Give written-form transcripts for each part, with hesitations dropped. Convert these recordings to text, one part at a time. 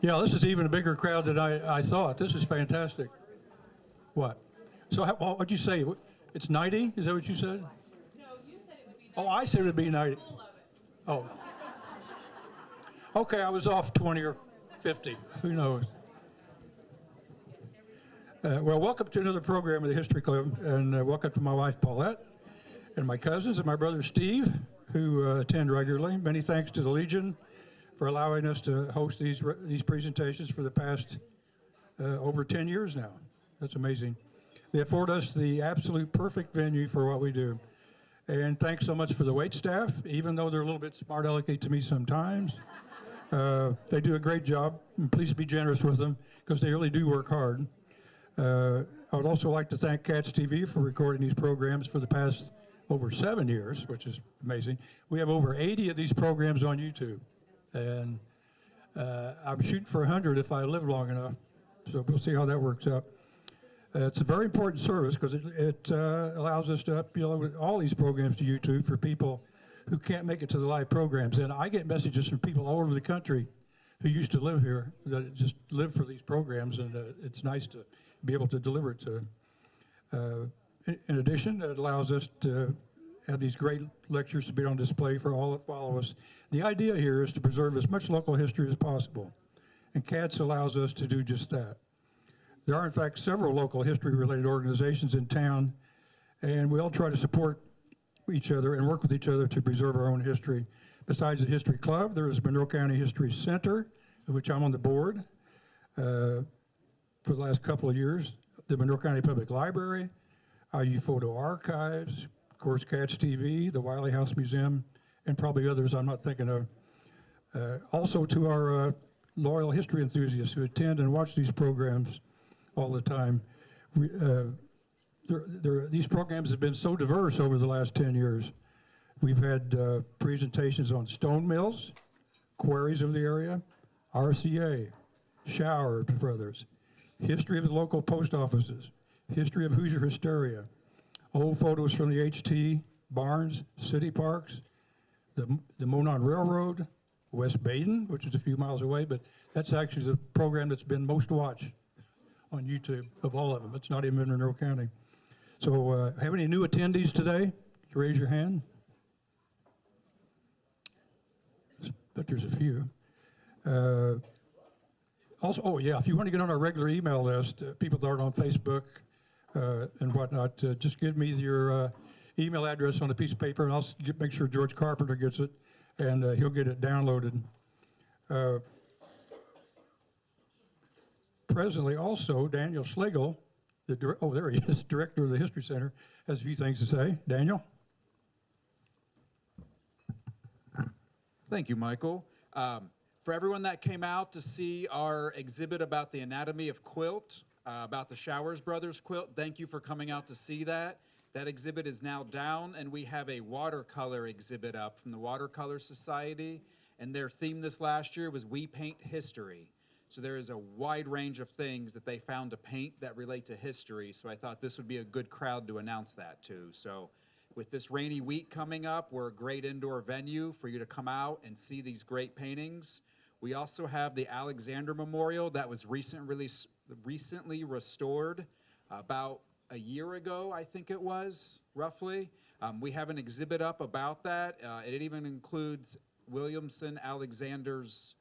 Yeah, this is even a bigger crowd than I thought. This is fantastic. What? So what'd you say? It's 90? Is that what you said? Oh, I said it would be 90. Oh. Okay, I was off 20 or 50. Who knows? Well, welcome to another program of the History Club, and welcome to my wife, Paulette, and my cousins and my brother, Steve, who attend regularly. Many thanks to the Legion for allowing us to host these presentations for the past over 10 years now. That's amazing. They afford us the absolute perfect venue for what we do. And thanks so much for the wait staff, even though they're a little bit smart alecky to me sometimes. They do a great job, and please be generous with them, because they really do work hard. I would also like to thank Cats TV for recording these programs for the past over 7 years, which is amazing. We have over 80 of these programs on YouTube, and I'm shooting for 100 if I live long enough, so we'll see how that works out. It's a very important service because it allows us to upload all these programs to YouTube for people who can't make it to the live programs. And I get messages from people all over the country who used to live here that just live for these programs, and it's nice to be able to deliver it to them. In addition, it allows us to have these great lectures to be on display for all that follow us. The idea here is to preserve as much local history as possible, and CATS allows us to do just that. There are, in fact, several local history-related organizations in town, and we all try to support each other and work with each other to preserve our own history. Besides the History Club, there is Monroe County History Center, of which I'm on the board for the last couple of years, the Monroe County Public Library, IU Photo Archives, of course, Cats TV, the Wiley House Museum, and probably others I'm not thinking of. Also to our loyal history enthusiasts who attend and watch these programs all the time. These programs have been so diverse over the last 10 years. We've had presentations on stone mills, quarries of the area, RCA, Shower Brothers, history of the local post offices, history of Hoosier hysteria, old photos from the HT, Barnes, city parks, the Monon Railroad, West Baden, which is a few miles away, but that's actually the program that's been most watched on YouTube of all of them. It's not even in Monroe County. So have any new attendees today? Raise your hand. But there's a few. Also, oh yeah, if you want to get on our regular email list, people that aren't on Facebook and whatnot, just give me your email address on a piece of paper, and I'll make sure George Carpenter gets it, and he'll get it downloaded. Presently, also, Daniel Schlegel, oh, there he is, director of the History Center, has a few things to say. Daniel? Thank you, Michael. For everyone that came out to see our exhibit about the anatomy of quilt, about the Showers Brothers quilt, thank you for coming out to see that. That exhibit is now down, and we have a watercolor exhibit up from the Watercolor Society, and their theme this last year was We Paint History. So there is a wide range of things that they found to paint that relate to history, so I thought this would be a good crowd to announce that to. So with this rainy week coming up, we're a great indoor venue for you to come out and see these great paintings. We also have the Alexander Memorial that was recently restored about a year ago, I think it was, roughly. We have an exhibit up about that. It even includes Williamson Alexander's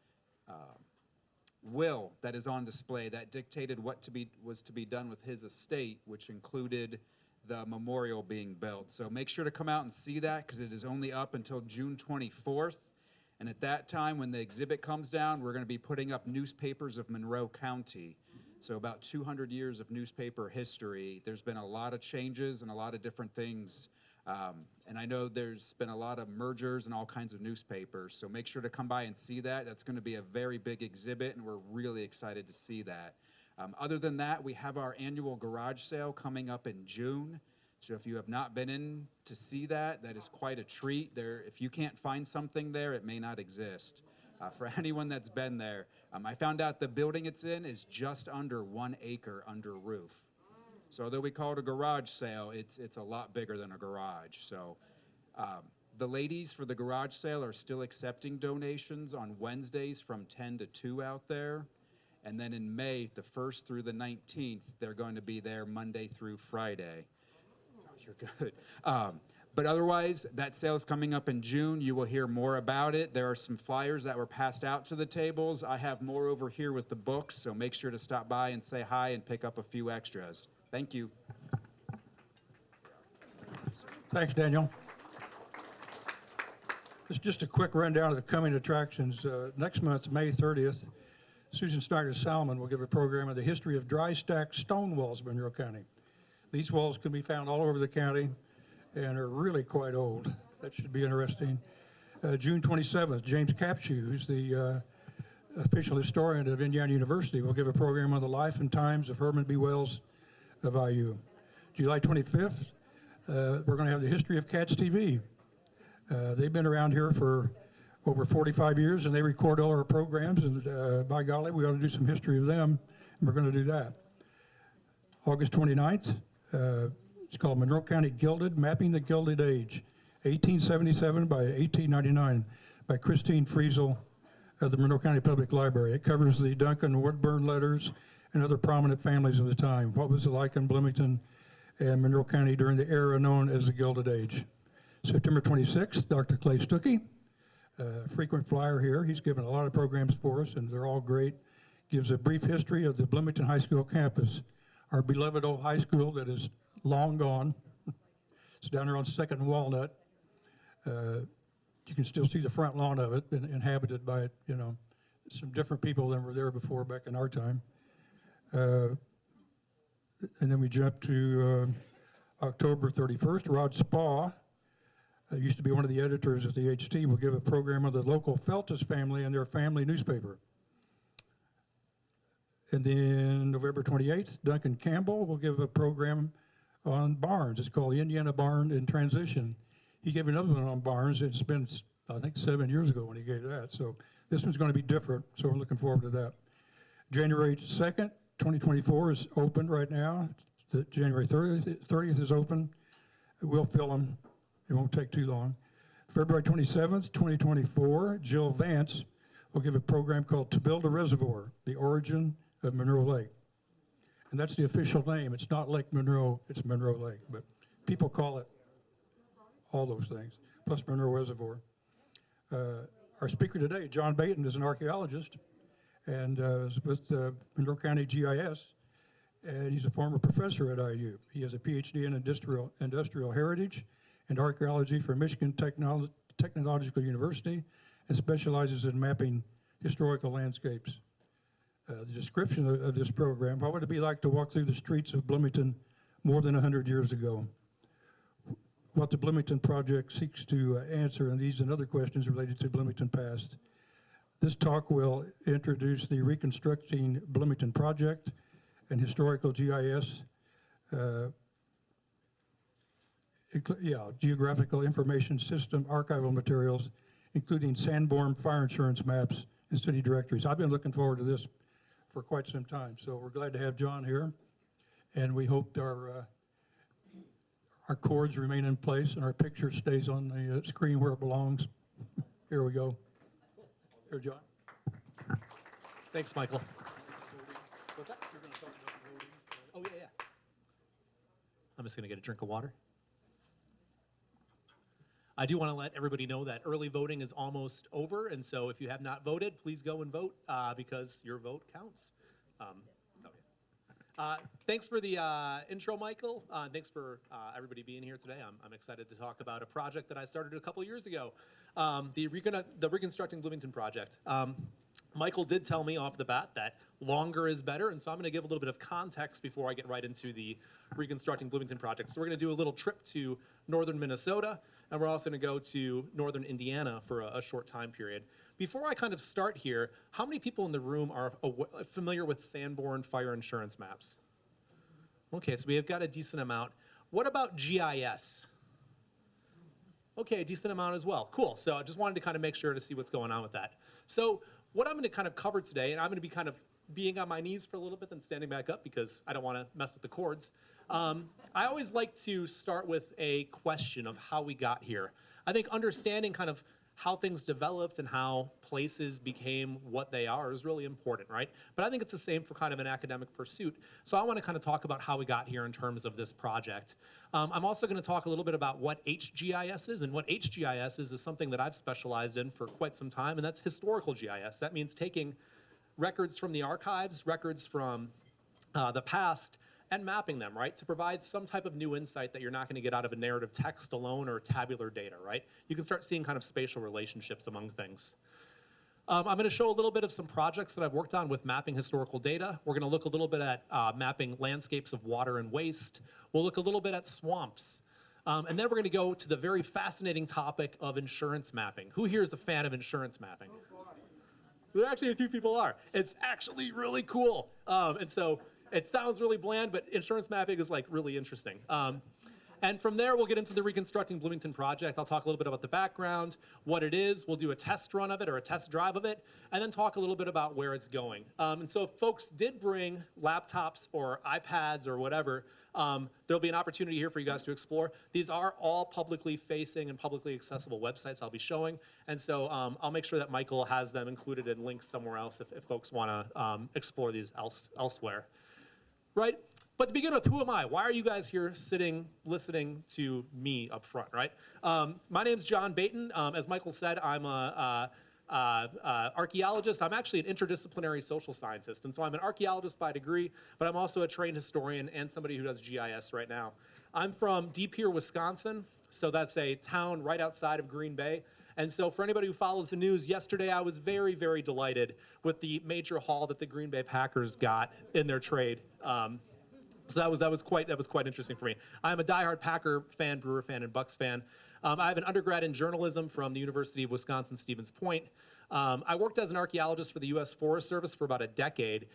will that is on display that dictated what was to be done with his estate, which included the memorial being built. So make sure to come out and see that, because it is only up until June 24th. And at that time, when the exhibit comes down, we're going to be putting up newspapers of Monroe County. So about 200 years of newspaper history. There's been a lot of changes and a lot of different things. And I know there's been a lot of mergers and all kinds of newspapers. So make sure to come by and see that. That's going to be a very big exhibit, and we're really excited to see that. Other than that, we have our annual garage sale coming up in June. So if you have not been in to see that, that is quite a treat. If you can't find something there, it may not exist. For anyone that's been there, I found out the building it's in is just under 1 acre under roof. So although we call it a garage sale, it's a lot bigger than a garage. So the ladies for the garage sale are still accepting donations on Wednesdays from 10 to 2 out there. And then in May, the 1st through the 19th, they're going to be there Monday through Friday. You're good. But otherwise, that sale's coming up in June. You will hear more about it. There are some flyers that were passed out to the tables. I have more over here with the books, so make sure to stop by and say hi and pick up a few extras. Thank you. Thanks, Daniel. This is just a quick rundown of the coming attractions. Next month, May 30th, Susan Snyder-Salmon will give a program on the history of dry stack stone walls in Monroe County. These walls can be found all over the county and are really quite old. That should be interesting. June 27th, James Capshew, who's the official historian of Indiana University, will give a program on the life and times of Herman B. Wells of IU. July 25th, we're going to have the history of Cats TV. They've been around here for over 45 years, and they record all our programs, and by golly, we ought to do some history of them, and we're going to do that. August 29th, it's called Monroe County Gilded, Mapping the Gilded Age, 1877 by 1899, by Christine Friesel of the Monroe County Public Library. It covers the Duncan Woodburn letters and other prominent families of the time. What was it like in Bloomington and Monroe County during the era known as the Gilded Age? September 26th, Dr. Clay Stuckey, frequent flyer here. He's given a lot of programs for us, and they're all great. Gives a brief history of the Bloomington High School campus, our beloved old high school that is long gone. It's down there on 2nd and Walnut. You can still see the front lawn of it, inhabited by, some different people than were there before back in our time. And then we jump to October 31st. Rod Spa, used to be one of the editors at the HT, will give a program on the local Feltus family and their family newspaper. And then November 28th, Duncan Campbell will give a program on barns. It's called the Indiana Barn in Transition. He gave another one on barns. It's been, I think, 7 years ago when he gave that. So this one's going to be different, so we're looking forward to that. January 2nd, 2024 is open right now. January 30th is open. We'll fill them. It won't take too long. February 27th, 2024, Jill Vance will give a program called To Build a Reservoir, the Origin of Monroe Lake. And that's the official name. It's not Lake Monroe, it's Monroe Lake, but people call it all those things, plus Monroe Reservoir. Our speaker today, John Baeten, is an archaeologist and is with Monroe County GIS, and he's a former professor at IU. He has a PhD in industrial heritage and archaeology from Michigan Technological University and specializes in mapping historical landscapes. The description of this program: what would it be like to walk through the streets of Bloomington more than 100 years ago? What the Bloomington Project seeks to answer, and these and other questions related to Bloomington past. This talk will introduce the Reconstructing Bloomington Project and historical GIS, geographical information system archival materials, including Sanborn fire insurance maps and city directories. I've been looking forward to this for quite some time, so we're glad to have John here, and we hope our cords remain in place and our picture stays on the screen where it belongs. Here we go. Here, John. Thanks, Michael. What's that? You're going to talk about the voting. Oh, yeah. I'm just going to get a drink of water. I do want to let everybody know that early voting is almost over, and so if you have not voted, please go and vote because your vote counts. Thanks for the intro, Michael. Thanks for everybody being here today. I'm excited to talk about a project that I started a couple years ago, the Reconstructing Bloomington Project. Michael did tell me off the bat that longer is better, and so I'm going to give a little bit of context before I get right into the Reconstructing Bloomington Project. So we're going to do a little trip to northern Minnesota, and we're also going to go to northern Indiana for a short time period. Before I kind of start here, how many people in the room are familiar with Sanborn fire insurance maps? Okay, so we have got a decent amount. What about GIS? Okay, a decent amount as well. Cool, so I just wanted to kind of make sure to see what's going on with that. So what I'm going to kind of cover today, and I'm going to be kind of being on my knees for a little bit and standing back up because I don't want to mess with the cords. I always like to start with a question of how we got here. I think understanding kind of how things developed and how places became what they are is really important, right? But I think it's the same for kind of an academic pursuit. So I want to kind of talk about how we got here in terms of this project. I'm also going to talk a little bit about what HGIS is, and what HGIS is something that I've specialized in for quite some time, and that's historical GIS. That means taking records from the archives, records from the past, and mapping them, right, to provide some type of new insight that you're not going to get out of a narrative text alone or tabular data, right? You can start seeing kind of spatial relationships among things. I'm going to show a little bit of some projects that I've worked on with mapping historical data. We're going to look a little bit at mapping landscapes of water and waste. We'll look a little bit at swamps. And then we're going to go to the very fascinating topic of insurance mapping. Who here is a fan of insurance mapping? There actually a few people are. It's actually really cool. And so it sounds really bland, but insurance mapping is like really interesting. And from there, we'll get into the Reconstructing Bloomington Project. I'll talk a little bit about the background, what it is. We'll do a test run of it or a test drive of it, and then talk a little bit about where it's going. And so if folks did bring laptops or iPads or whatever, there'll be an opportunity here for you guys to explore. These are all publicly facing and publicly accessible websites I'll be showing. And so I'll make sure that Michael has them included in links somewhere else if folks want to explore these elsewhere. Right? But to begin with, who am I? Why are you guys here sitting, listening to me up front, right? My name's John Baeten. As Michael said, I'm a archaeologist. I'm actually an interdisciplinary social scientist. And so I'm an archaeologist by degree, but I'm also a trained historian and somebody who does GIS right now. I'm from Deep Here, Wisconsin. So that's a town right outside of Green Bay. And so for anybody who follows the news, yesterday I was very, very delighted with the major haul that the Green Bay Packers got in their trade. So that was quite interesting for me. I'm a diehard Packer fan, Brewer fan, and Bucks fan. I have an undergrad in journalism from the University of Wisconsin-Stevens Point. I worked as an archaeologist for the U.S. Forest Service for about a decade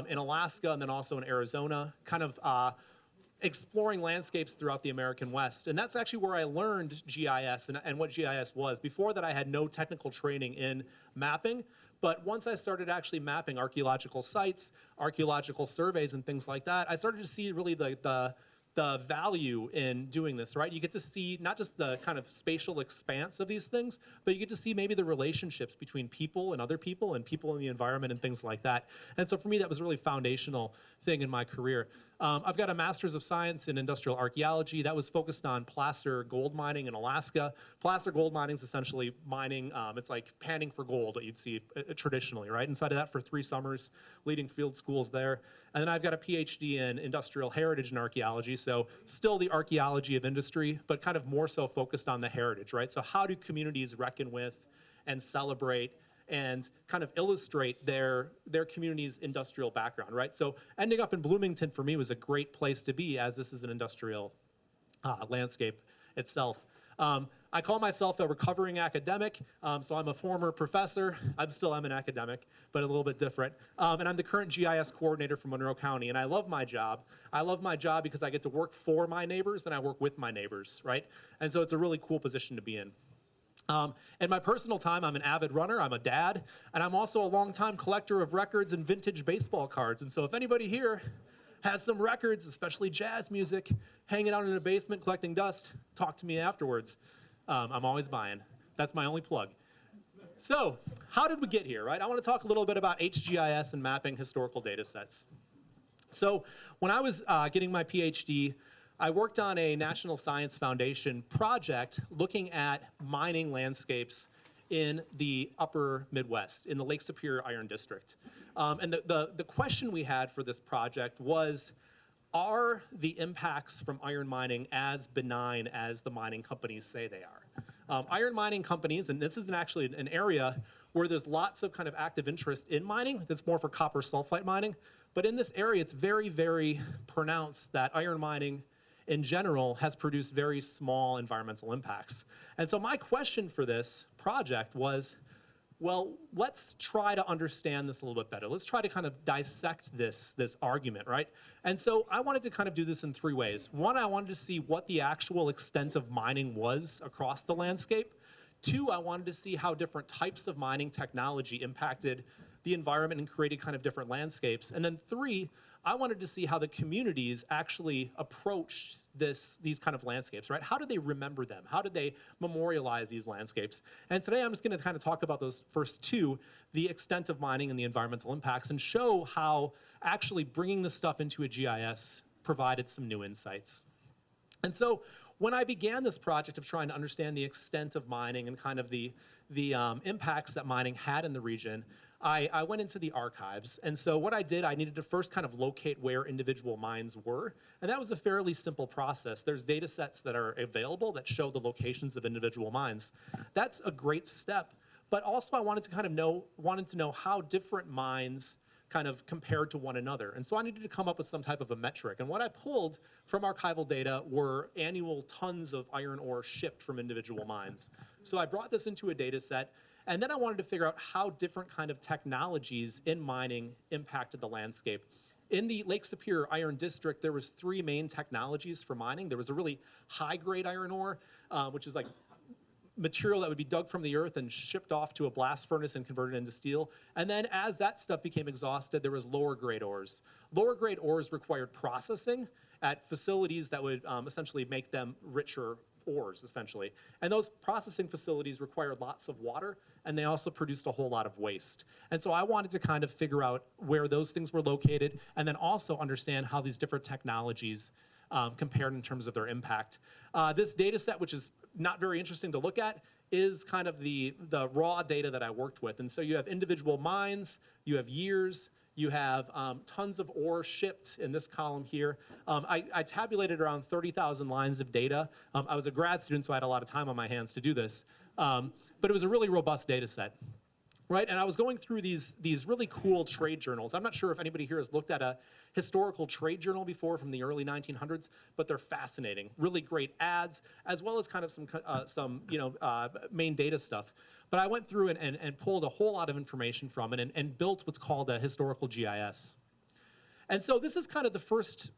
in Alaska and then also in Arizona, kind of exploring landscapes throughout the American West. And that's actually where I learned GIS and what GIS was. Before that, I had no technical training in mapping. But once I started actually mapping archaeological sites, archaeological surveys, and things like that, I started to see really the value in doing this, right? You get to see not just the kind of spatial expanse of these things, but you get to see maybe the relationships between people and people in the environment and things like that. And so for me, that was a really foundational thing in my career. I've got a Master's of Science in Industrial Archaeology that was focused on placer gold mining in Alaska. Placer gold mining is essentially mining, it's like panning for gold that you'd see traditionally, right? Inside of that for 3 summers, leading field schools there. And then I've got a PhD in Industrial Heritage and Archaeology, so still the archaeology of industry, but kind of more so focused on the heritage, right? So how do communities reckon with and celebrate and kind of illustrate their community's industrial background, right? So ending up in Bloomington for me was a great place to be, as this is an industrial landscape itself. I call myself a recovering academic, so I'm a former professor. I still am an academic, but a little bit different. And I'm the current GIS coordinator for Monroe County, and I love my job. I love my job because I get to work for my neighbors and I work with my neighbors, right? And so it's a really cool position to be in. In my personal time, I'm an avid runner, I'm a dad, and I'm also a longtime collector of records and vintage baseball cards. And so if anybody here has some records, especially jazz music, hanging out in a basement collecting dust, talk to me afterwards. I'm always buying. That's my only plug. So how did we get here, right? I want to talk a little bit about HGIS and mapping historical data sets. So when I was getting my PhD, I worked on a National Science Foundation project looking at mining landscapes in the upper Midwest, in the Lake Superior Iron District. And the question we had for this project was, are the impacts from iron mining as benign as the mining companies say they are? Iron mining companies, and this is actually an area where there's lots of kind of active interest in mining, that's more for copper sulfite mining, but in this area it's very, very pronounced that iron mining in general has produced very small environmental impacts. And so my question for this project was, well, let's try to understand this a little bit better. Let's try to kind of dissect this argument, right? And so I wanted to kind of do this in 3 ways. One, I wanted to see what the actual extent of mining was across the landscape. 2, I wanted to see how different types of mining technology impacted the environment and created kind of different landscapes. And then 3, I wanted to see how the communities actually approached these kind of landscapes, right? How did they remember them? How did they memorialize these landscapes? And today I'm just going to kind of talk about those first two, the extent of mining and the environmental impacts, and show how actually bringing this stuff into a GIS provided some new insights. And so when I began this project of trying to understand the extent of mining and kind of the impacts that mining had in the region, I went into the archives. And so what I did, I needed to first kind of locate where individual mines were. And that was a fairly simple process. There's data sets that are available that show the locations of individual mines. That's a great step. But also I wanted to kind of know how different mines kind of compared to one another. And so I needed to come up with some type of a metric. And what I pulled from archival data were annual tons of iron ore shipped from individual mines. So I brought this into a data set, and then I wanted to figure out how different kind of technologies in mining impacted the landscape. In the Lake Superior Iron District, there was 3 main technologies for mining. There was a really high-grade iron ore, which is like material that would be dug from the earth and shipped off to a blast furnace and converted into steel. And then as that stuff became exhausted, there was lower grade ores. Lower grade ores required processing at facilities that would essentially make them richer ores, essentially. And those processing facilities required lots of water, and they also produced a whole lot of waste. And so I wanted to kind of figure out where those things were located, and then also understand how these different technologies compared in terms of their impact. This data set, which is not very interesting to look at, is kind of the raw data that I worked with. And so you have individual mines, you have years, you have tons of ore shipped in this column here. I tabulated around 30,000 lines of data. I was a grad student, so I had a lot of time on my hands to do this. But it was a really robust data set. Right, and I was going through these really cool trade journals. I'm not sure if anybody here has looked at a historical trade journal before from the early 1900s, but they're fascinating. Really great ads, as well as kind of some main data stuff. But I went through and pulled a whole lot of information from it and built what's called a historical GIS. And so this is kind of the first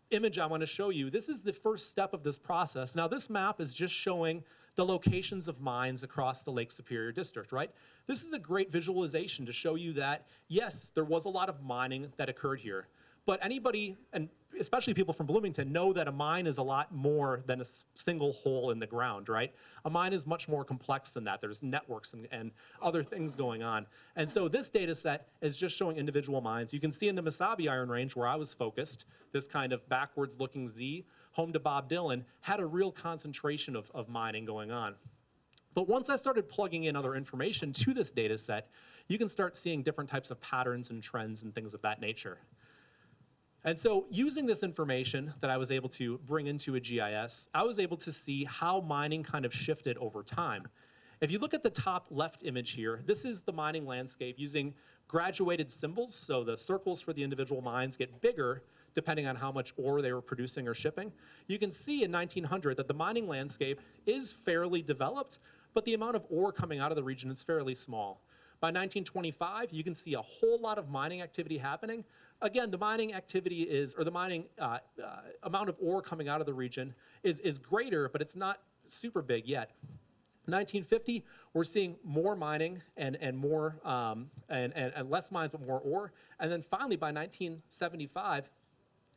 image I want to show you. This is the first step of this process. Now this map is just showing the locations of mines across the Lake Superior District, right? This is a great visualization to show you that, yes, there was a lot of mining that occurred here, but anybody, and especially people from Bloomington, know that a mine is a lot more than a single hole in the ground, right? A mine is much more complex than that. There's networks and other things going on. And so this data set is just showing individual mines. You can see in the Mesabi Iron Range, where I was focused, this kind of backwards looking Z, home to Bob Dylan, had a real concentration of mining going on. But once I started plugging in other information to this data set, you can start seeing different types of patterns and trends and things of that nature. And so using this information that I was able to bring into a GIS, I was able to see how mining kind of shifted over time. If you look at the top left image here, this is the mining landscape using graduated symbols. So the circles for the individual mines get bigger depending on how much ore they were producing or shipping. You can see in 1900 that the mining landscape is fairly developed, but the amount of ore coming out of the region is fairly small. By 1925, you can see a whole lot of mining activity happening. Again, the mining activity is, or the mining amount of ore coming out of the region is greater, but it's not super big yet. 1950, we're seeing more mining and more and less mines, but more ore. And then finally, by 1975,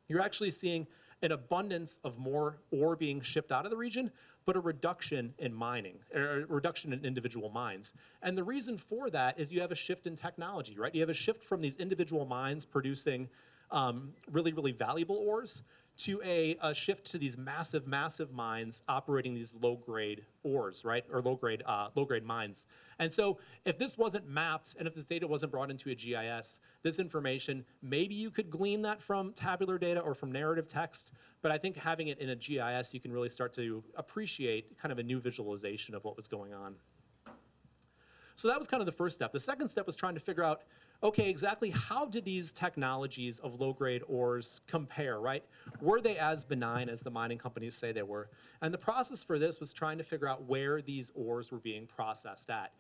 you're actually seeing an abundance of more ore being shipped out of the region, but a reduction in mining, or a reduction in individual mines. And the reason for that is you have a shift in technology, right? You have a shift from these individual mines producing really, really valuable ores to a shift to these massive, massive mines operating these low-grade ores, right, or low-grade mines. And so if this wasn't mapped and if this data wasn't brought into a GIS, this information, maybe you could glean that from tabular data or from narrative text, but I think having it in a GIS, you can really start to appreciate kind of a new visualization of what was going on. So that was kind of the first step. The second step was trying to figure out, okay, exactly how did these technologies of low-grade ores compare, right? Were they as benign as the mining companies say they were? And the process for this was trying to figure out where these ores were being processed at.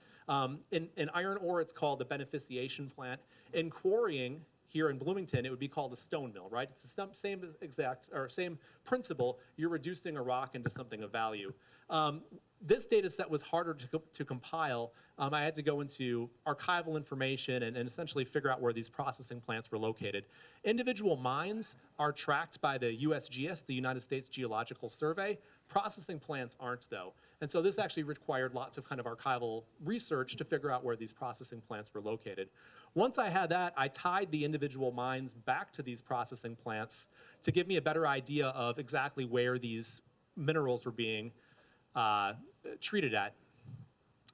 In iron ore, it's called the beneficiation plant. In quarrying, here in Bloomington, it would be called a stone mill, right? It's the same principle. You're reducing a rock into something of value. This data set was harder to compile. I had to go into archival information and essentially figure out where these processing plants were located. Individual mines are tracked by the USGS, the United States Geological Survey. Processing plants aren't, though. And so this actually required lots of kind of archival research to figure out where these processing plants were located. Once I had that, I tied the individual mines back to these processing plants to give me a better idea of exactly where these minerals were being treated at.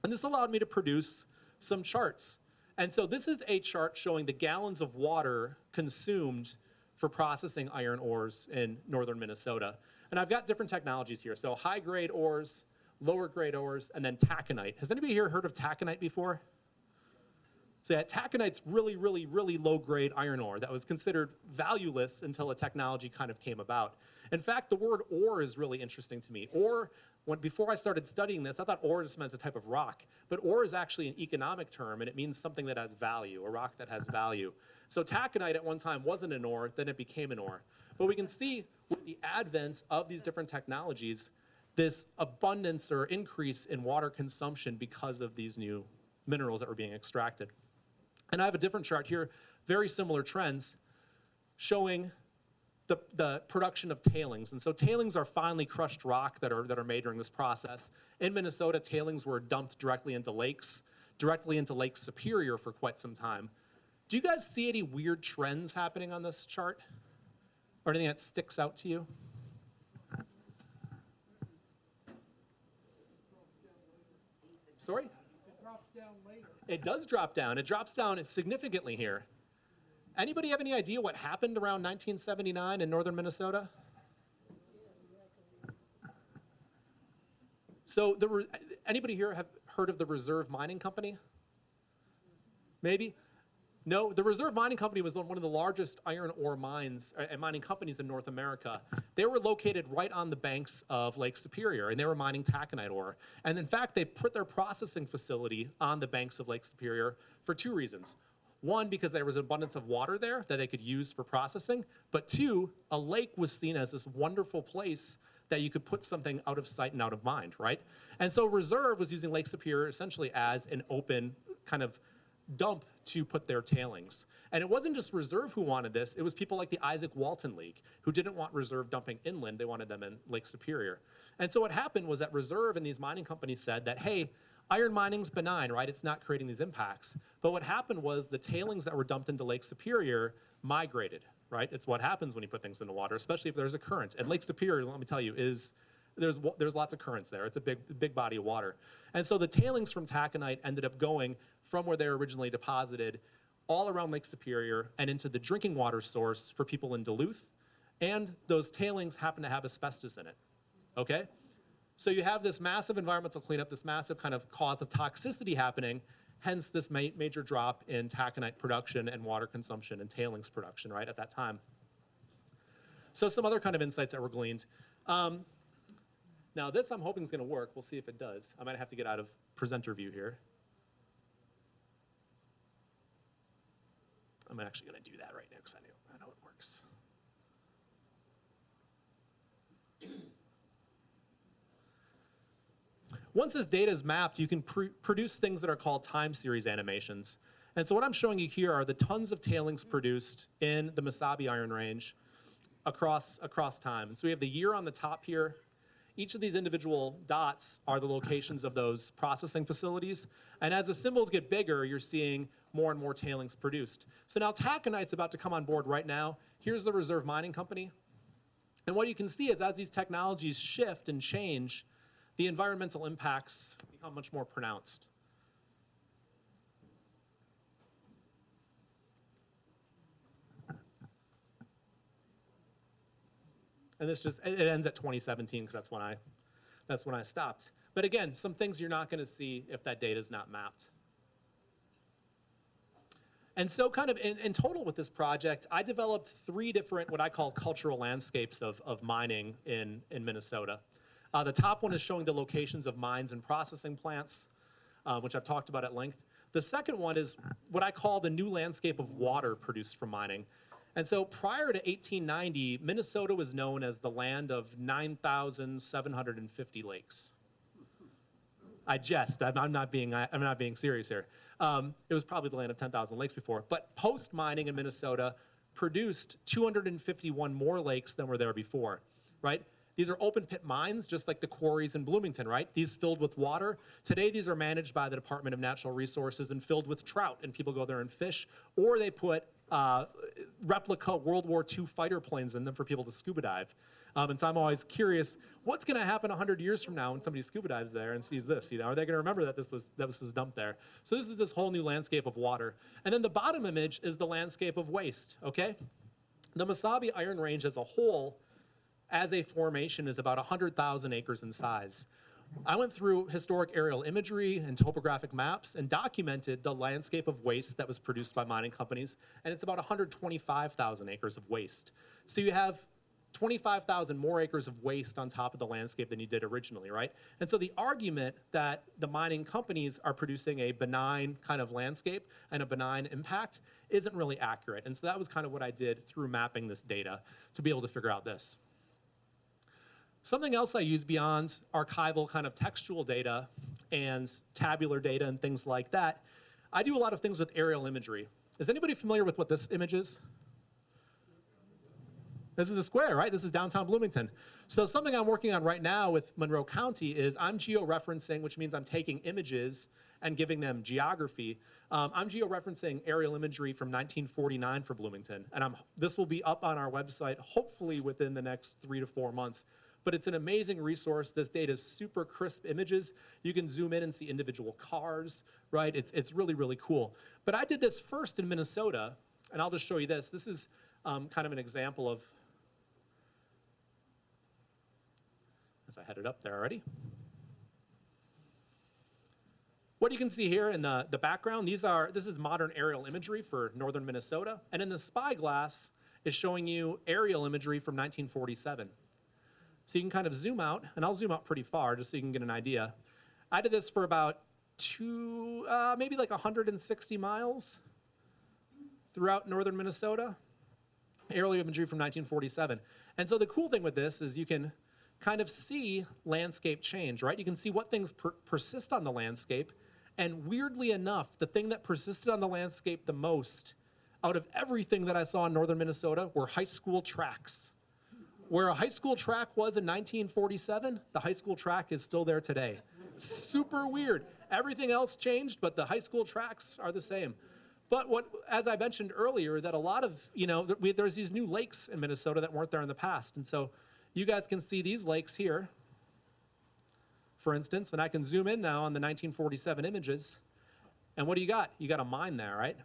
And this allowed me to produce some charts. And so this is a chart showing the gallons of water consumed for processing iron ores in northern Minnesota. And I've got different technologies here. So high-grade ores, lower-grade ores, and then taconite. Has anybody here heard of taconite before? So yeah, taconite's really, really, really low-grade iron ore that was considered valueless until a technology kind of came about. In fact, the word ore is really interesting to me. Ore, before I started studying this, I thought ore just meant a type of rock. But ore is actually an economic term, and it means something that has value, a rock that has value. So taconite at one time wasn't an ore, then it became an ore. But we can see with the advent of these different technologies, this abundance or increase in water consumption because of these new minerals that were being extracted. And I have a different chart here, very similar trends, showing the production of tailings. And so tailings are finely crushed rock that are made during this process. In Minnesota, tailings were dumped directly into lakes, directly into Lake Superior for quite some time. Do you guys see any weird trends happening on this chart? Or anything that sticks out to you? Sorry? It drops down later. It does drop down. It drops down significantly here. Anybody have any idea what happened around 1979 in northern Minnesota? So anybody here have heard of the Reserve Mining Company? Maybe? No, the Reserve Mining Company was one of the largest iron ore mines and mining companies in North America. They were located right on the banks of Lake Superior, and they were mining taconite ore. And in fact, they put their processing facility on the banks of Lake Superior for two reasons. One, because there was an abundance of water there that they could use for processing. But two, a lake was seen as this wonderful place that you could put something out of sight and out of mind, right? And so Reserve was using Lake Superior essentially as an open kind of dump to put their tailings. And it wasn't just Reserve who wanted this, it was people like the Isaac Walton League who didn't want Reserve dumping inland, they wanted them in Lake Superior. And so what happened was that Reserve and these mining companies said that, hey, iron mining's benign, right? It's not creating these impacts. But what happened was the tailings that were dumped into Lake Superior migrated, right? It's what happens when you put things into water, especially if there's a current. And Lake Superior, let me tell you, there's lots of currents there. It's a big body of water. And so the tailings from taconite ended up going from where they were originally deposited all around Lake Superior and into the drinking water source for people in Duluth. And those tailings happen to have asbestos in it, okay? So you have this massive environmental cleanup, this massive kind of cause of toxicity happening, hence this major drop in taconite production and water consumption and tailings production, right, at that time. So some other kind of insights that were gleaned. Now this I'm hoping is going to work. We'll see if it does. I might have to get out of presenter view here. I'm actually going to do that right now because I know it works. Once this data is mapped, you can produce things that are called time series animations. And so what I'm showing you here are the tons of tailings produced in the Mesabi Iron Range across time. And so we have the year on the top here. Each of these individual dots are the locations of those processing facilities. And as the symbols get bigger, you're seeing more and more tailings produced. So now taconite's about to come on board right now. Here's the Reserve Mining Company. And what you can see is as these technologies shift and change, the environmental impacts become much more pronounced. And this it ends at 2017 because that's when I stopped. But again, some things you're not going to see if that data is not mapped. And so kind of in total with this project, I developed 3 different what I call cultural landscapes of mining in Minnesota. The top one is showing the locations of mines and processing plants, which I've talked about at length. The second one is what I call the new landscape of water produced from mining. And so prior to 1890, Minnesota was known as the land of 9,750 lakes. I jest. I'm not being serious here. It was probably the land of 10,000 lakes before. But post-mining in Minnesota produced 251 more lakes than were there before, right? These are open pit mines, just like the quarries in Bloomington, right? These filled with water. Today, these are managed by the Department of Natural Resources and filled with trout, and people go there and fish. Or they put replica World War II fighter planes in them for people to scuba dive. And so I'm always curious, what's going to happen 100 years from now when somebody scuba dives there and sees this? Are they going to remember that this was dumped there? So this is this whole new landscape of water. And then the bottom image is the landscape of waste, okay? The Mesabi Iron Range as a whole, as a formation, is about 100,000 acres in size. I went through historic aerial imagery and topographic maps and documented the landscape of waste that was produced by mining companies, and it's about 125,000 acres of waste. So you have 25,000 more acres of waste on top of the landscape than you did originally, right? And so the argument that the mining companies are producing a benign kind of landscape and a benign impact isn't really accurate. And so that was kind of what I did through mapping this data to be able to figure out this. Something else I use beyond archival kind of textual data and tabular data and things like that, I do a lot of things with aerial imagery. Is anybody familiar with what this image is? This is a square, right? This is downtown Bloomington. So something I'm working on right now with Monroe County is I'm georeferencing, which means I'm taking images and giving them geography. I'm georeferencing aerial imagery from 1949 for Bloomington. And this will be up on our website, hopefully within the next 3 to 4 months. But it's an amazing resource. This data is super crisp images. You can zoom in and see individual cars, right? It's really, really cool. But I did this first in Minnesota, and I'll just show you this. This is kind of an example of, as I had it up there already. What you can see here in the background, this is modern aerial imagery for northern Minnesota. And in the spyglass is showing you aerial imagery from 1947. So you can kind of zoom out, and I'll zoom out pretty far just so you can get an idea. I did this for about maybe like 160 miles throughout northern Minnesota. Aerial imagery from 1947. And so the cool thing with this is you can kind of see landscape change, right? You can see what things persist on the landscape. And weirdly enough, the thing that persisted on the landscape the most out of everything that I saw in northern Minnesota were high school tracks. Where a high school track was in 1947, the high school track is still there today. Super weird. Everything else changed, but the high school tracks are the same. But as I mentioned earlier, that a lot of, there's these new lakes in Minnesota that weren't there in the past. And so you guys can see these lakes here, for instance, and I can zoom in now on the 1947 images. And what do you got? You got a mine there, right?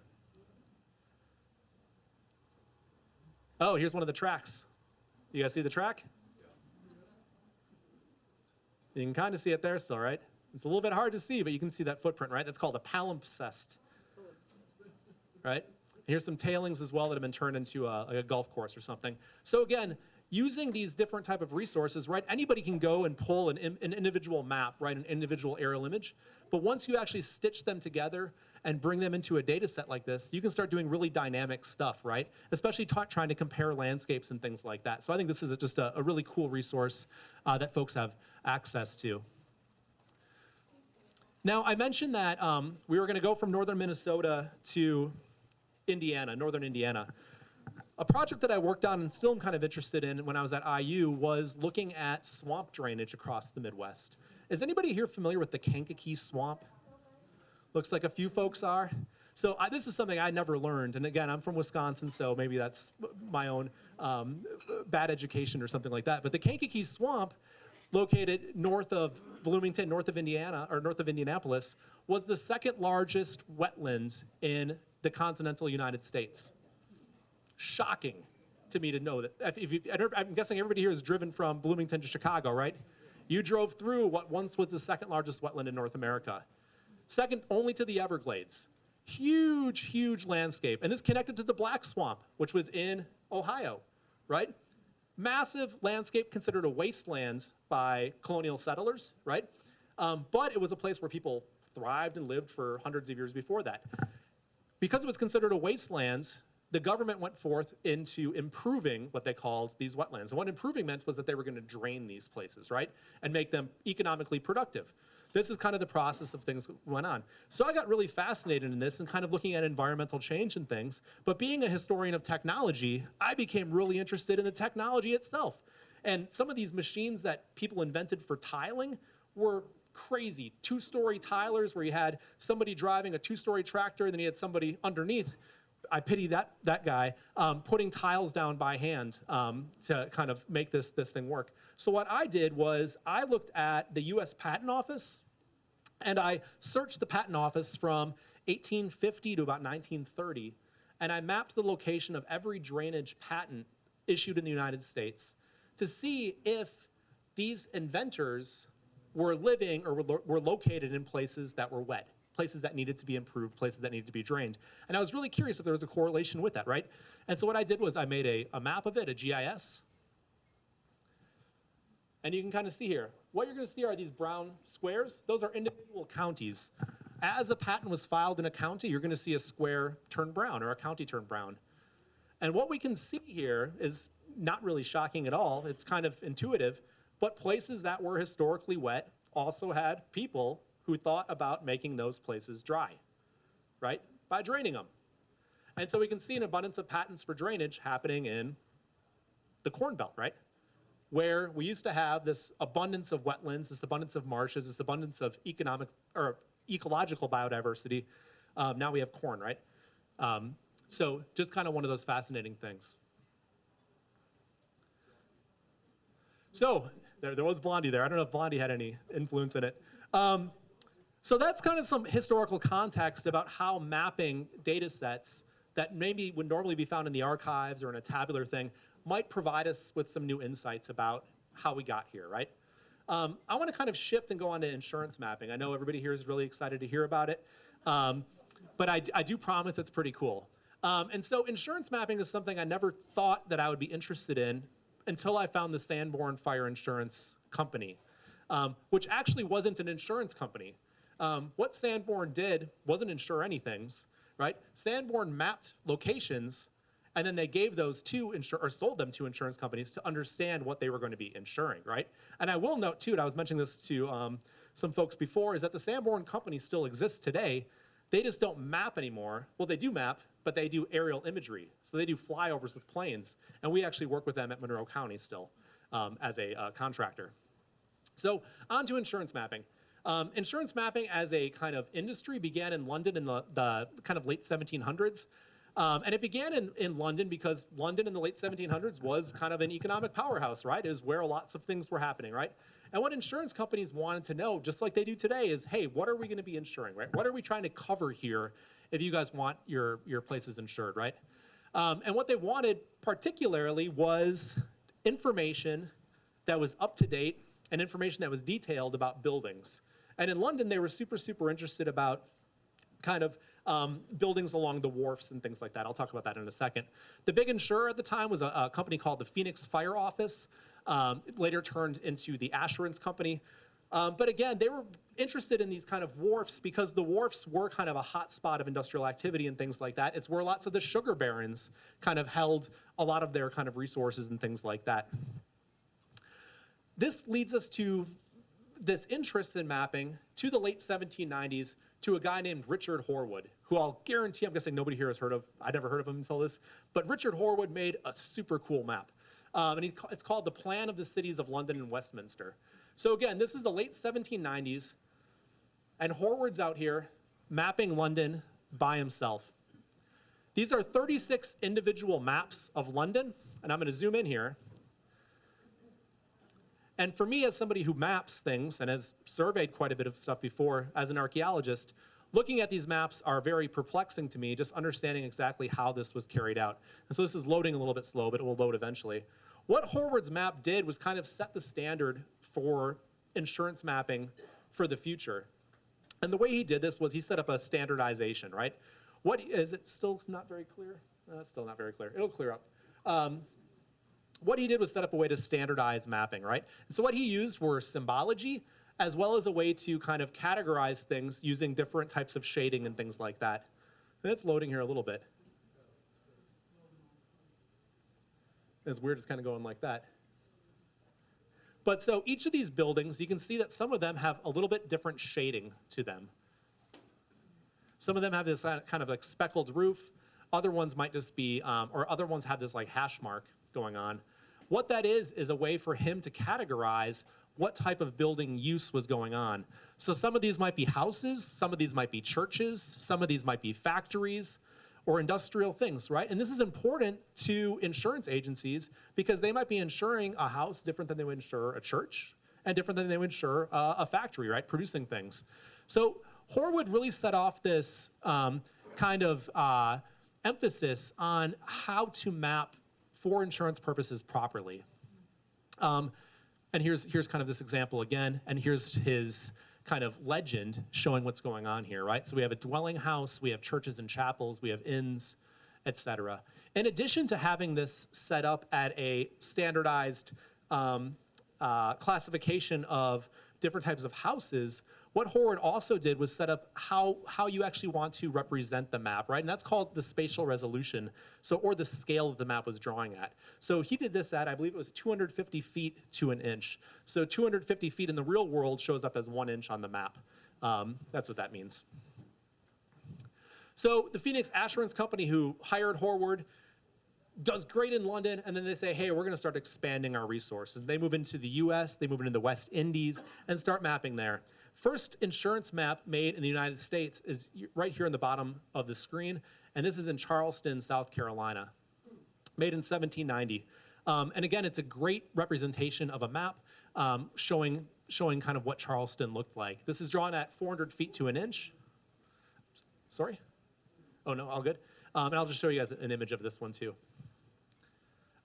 Oh, here's one of the tracks. You guys see the track? You can kind of see it there still, right? It's a little bit hard to see, but you can see that footprint, right? That's called a palimpsest, right? Here's some tailings as well that have been turned into a golf course or something. So again, using these different type of resources, right? Anybody can go and pull an individual map, right? An individual aerial image. But once you actually stitch them together and bring them into a data set like this, you can start doing really dynamic stuff, right? Especially trying to compare landscapes and things like that. So I think this is just a really cool resource that folks have access to. Now, I mentioned that we were going to go from northern Minnesota to Indiana, northern Indiana. A project that I worked on and still am kind of interested in when I was at IU was looking at swamp drainage across the Midwest. Is anybody here familiar with the Kankakee Swamp? Looks like a few folks are. So this is something I never learned. And again, I'm from Wisconsin, so maybe that's my own bad education or something like that. But the Kankakee Swamp, located north of Bloomington, north of Indiana, or north of Indianapolis, was the second largest wetland in the continental United States. Shocking to me to know that. I'm guessing everybody here has driven from Bloomington to Chicago, right? You drove through what once was the second largest wetland in North America. Second only to the Everglades. Huge, huge landscape. And it's connected to the Black Swamp, which was in Ohio, right? Massive landscape, considered a wasteland by colonial settlers, right? But it was a place where people thrived and lived for hundreds of years before that. Because it was considered a wasteland, the government went forth into improving what they called these wetlands. And what improving meant was that they were going to drain these places, right? And make them economically productive. This is kind of the process of things that went on. So I got really fascinated in this and kind of looking at environmental change and things. But being a historian of technology, I became really interested in the technology itself. And some of these machines that people invented for tiling were crazy. Two-story tilers where you had somebody driving a two-story tractor and then you had somebody underneath. I pity that guy, putting tiles down by hand to kind of make this thing work. So what I did was I looked at the US Patent Office and I searched the Patent Office from 1850 to about 1930, and I mapped the location of every drainage patent issued in the United States to see if these inventors were living or were located in places that were wet, places that needed to be improved, places that needed to be drained. And I was really curious if there was a correlation with that, right? And so what I did was I made a map of it, a GIS. And you can kind of see here, what you're going to see are these brown squares. Those are individual counties. As a patent was filed in a county, you're going to see a square turn brown or a county turn brown. And what we can see here is not really shocking at all. It's kind of intuitive. But places that were historically wet also had people who thought about making those places dry, right? By draining them. And so we can see an abundance of patents for drainage happening in the Corn Belt, right? Where we used to have this abundance of wetlands, this abundance of marshes, this abundance of economic or ecological biodiversity. Now we have corn, right? So just kind of one of those fascinating things. So there was Blondie there. I don't know if Blondie had any influence in it. So that's kind of some historical context about how mapping data sets that maybe would normally be found in the archives or in a tabular thing might provide us with some new insights about how we got here, right? I want to kind of shift and go on to insurance mapping. I know everybody here is really excited to hear about it, but I do promise it's pretty cool. And so insurance mapping is something I never thought that I would be interested in until I found the Sanborn Fire Insurance Company, which actually wasn't an insurance company. What Sanborn did wasn't insure anything, right? Sanborn mapped locations, and then they gave those to or sold them to insurance companies to understand what they were going to be insuring, right? And I will note too, and I was mentioning this to some folks before, is that the Sanborn Company still exists today. They just don't map anymore. Well, they do map, but they do aerial imagery. So they do flyovers with planes, and we actually work with them at Monroe County still as a contractor. So on to insurance mapping. Insurance mapping as a kind of industry began in London in the kind of late 1700s. And it began in London because London in the late 1700s was kind of an economic powerhouse, right? It was where lots of things were happening, right? And what insurance companies wanted to know, just like they do today, is, hey, what are we going to be insuring, right? What are we trying to cover here if you guys want your places insured, right? And what they wanted particularly was information that was up to date and information that was detailed about buildings. And in London, they were super, super interested about kind of buildings along the wharfs and things like that. I'll talk about that in a second. The big insurer at the time was a company called the Phoenix Fire Office. It later turned into the Assurance Company. But again, they were interested in these kind of wharfs because the wharfs were kind of a hot spot of industrial activity and things like that. It's where lots of the sugar barons kind of held a lot of their kind of resources and things like that. This leads us to this interest in mapping to the late 1790s to a guy named Richard Horwood, who I'll guarantee, I'm guessing nobody here has heard of. I never heard of him until this. But Richard Horwood made a super cool map. And it's called the Plan of the Cities of London and Westminster. So again, this is the late 1790s, and Horwood's out here mapping London by himself. These are 36 individual maps of London, and I'm going to zoom in here. And for me, as somebody who maps things and has surveyed quite a bit of stuff before as an archaeologist, looking at these maps are very perplexing to me, just understanding exactly how this was carried out. And so this is loading a little bit slow, but it will load eventually. What Horwood's map did was kind of set the standard for insurance mapping for the future. And the way he did this was he set up a standardization, right? Is it still not very clear? It's still not very clear. It'll clear up. What he did was set up a way to standardize mapping, right? And so what he used were symbology as well as a way to kind of categorize things using different types of shading and things like that. And it's loading here a little bit. It's weird, it's kind of going like that. But so each of these buildings, you can see that some of them have a little bit different shading to them. Some of them have this kind of like speckled roof. Other ones might just be, or other ones have this like hash mark going on. What that is a way for him to categorize what type of building use was going on. So some of these might be houses, some of these might be churches, some of these might be factories, or industrial things, right? And this is important to insurance agencies because they might be insuring a house different than they would insure a church and different than they would insure a factory, right? Producing things. So Horwood really set off this kind of emphasis on how to map for insurance purposes properly. And here's kind of this example again, and here's his kind of legend showing what's going on here, right? So we have a dwelling house, we have churches and chapels, we have inns, etc. In addition to having this set up at a standardized classification of different types of houses, what Horwood also did was set up how you actually want to represent the map, right? And that's called the spatial resolution, so, or the scale that the map was drawing at. So he did this at, I believe it was 250 feet to an inch. So 250 feet in the real world shows up as 1 inch on the map. That's what that means. So the Phoenix Assurance Company, who hired Horwood, does great in London, and then they say, hey, we're going to start expanding our resources. They move into the US, they move into the West Indies, and start mapping there. First insurance map made in the United States is right here in the bottom of the screen, and this is in Charleston, South Carolina, made in 1790. And again, it's a great representation of a map showing kind of what Charleston looked like. This is drawn at 400 feet to an inch. Sorry? Oh, no, all good. And I'll just show you guys an image of this one, too.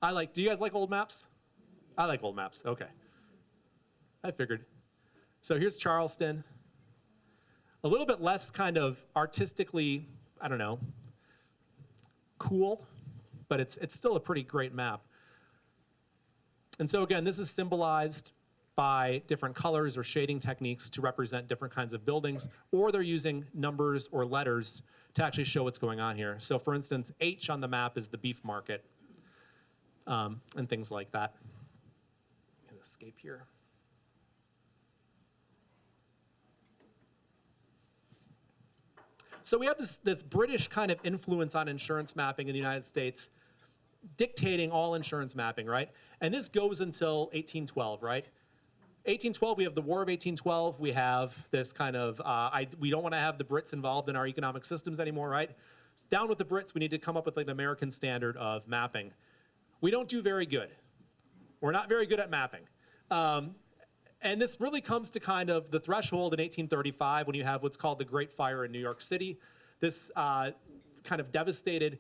Do you guys like old maps? I like old maps, okay. I figured. So here's Charleston. A little bit less kind of artistically, I don't know, cool, but it's still a pretty great map. And so again, this is symbolized by different colors or shading techniques to represent different kinds of buildings, or they're using numbers or letters to actually show what's going on here. So for instance, H on the map is the beef market, and things like that. I'm gonna escape here. So we have this British kind of influence on insurance mapping in the United States, dictating all insurance mapping, right? And this goes until 1812, right? 1812, we have the War of 1812. We have this kind of, we don't want to have the Brits involved in our economic systems anymore, right? Down with the Brits, we need to come up with like an American standard of mapping. We don't do very good. We're not very good at mapping. And this really comes to kind of the threshold in 1835 when you have what's called the Great Fire in New York City. This kind of devastated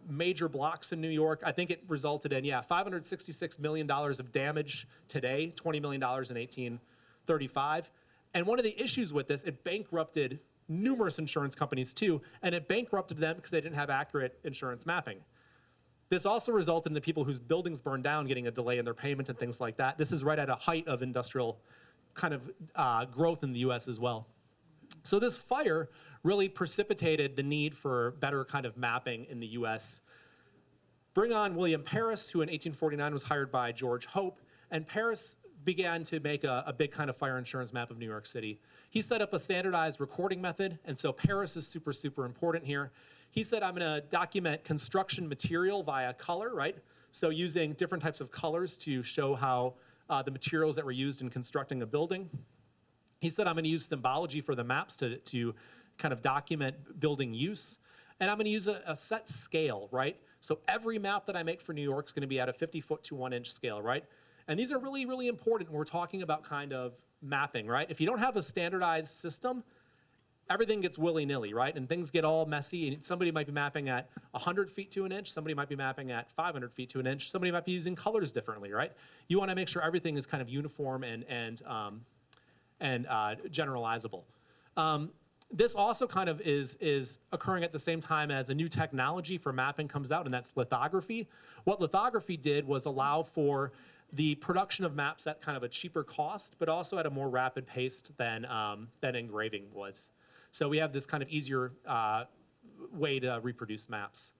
major blocks in New York. I think it resulted in, $566 million of damage today, $20 million in 1835. And one of the issues with this, it bankrupted numerous insurance companies too, and it bankrupted them because they didn't have accurate insurance mapping. This also resulted in the people whose buildings burned down getting a delay in their payment and things like that. This is right at a height of industrial kind of growth in the US as well. So this fire really precipitated the need for better kind of mapping in the US. Bring on William Paris, who in 1849 was hired by George Hope, and Paris began to make a big kind of fire insurance map of New York City. He set up a standardized recording method, and so Paris is super, super important here. He said, I'm going to document construction material via color, right? So using different types of colors to show how the materials that were used in constructing a building. He said, I'm going to use symbology for the maps to kind of document building use. And I'm going to use a set scale, right? So every map that I make for New York is going to be at a 50-foot to 1 inch scale, right? And these are really, really important when we're talking about kind of mapping, right? If you don't have a standardized system, everything gets willy-nilly, right? And things get all messy, and somebody might be mapping at 100 feet to an inch, somebody might be mapping at 500 feet to an inch, somebody might be using colors differently, right? You want to make sure everything is kind of uniform and generalizable. This also kind of is occurring at the same time as a new technology for mapping comes out, and that's lithography. What lithography did was allow for the production of maps at kind of a cheaper cost, but also at a more rapid pace than engraving was. So we have this kind of easier way to reproduce maps.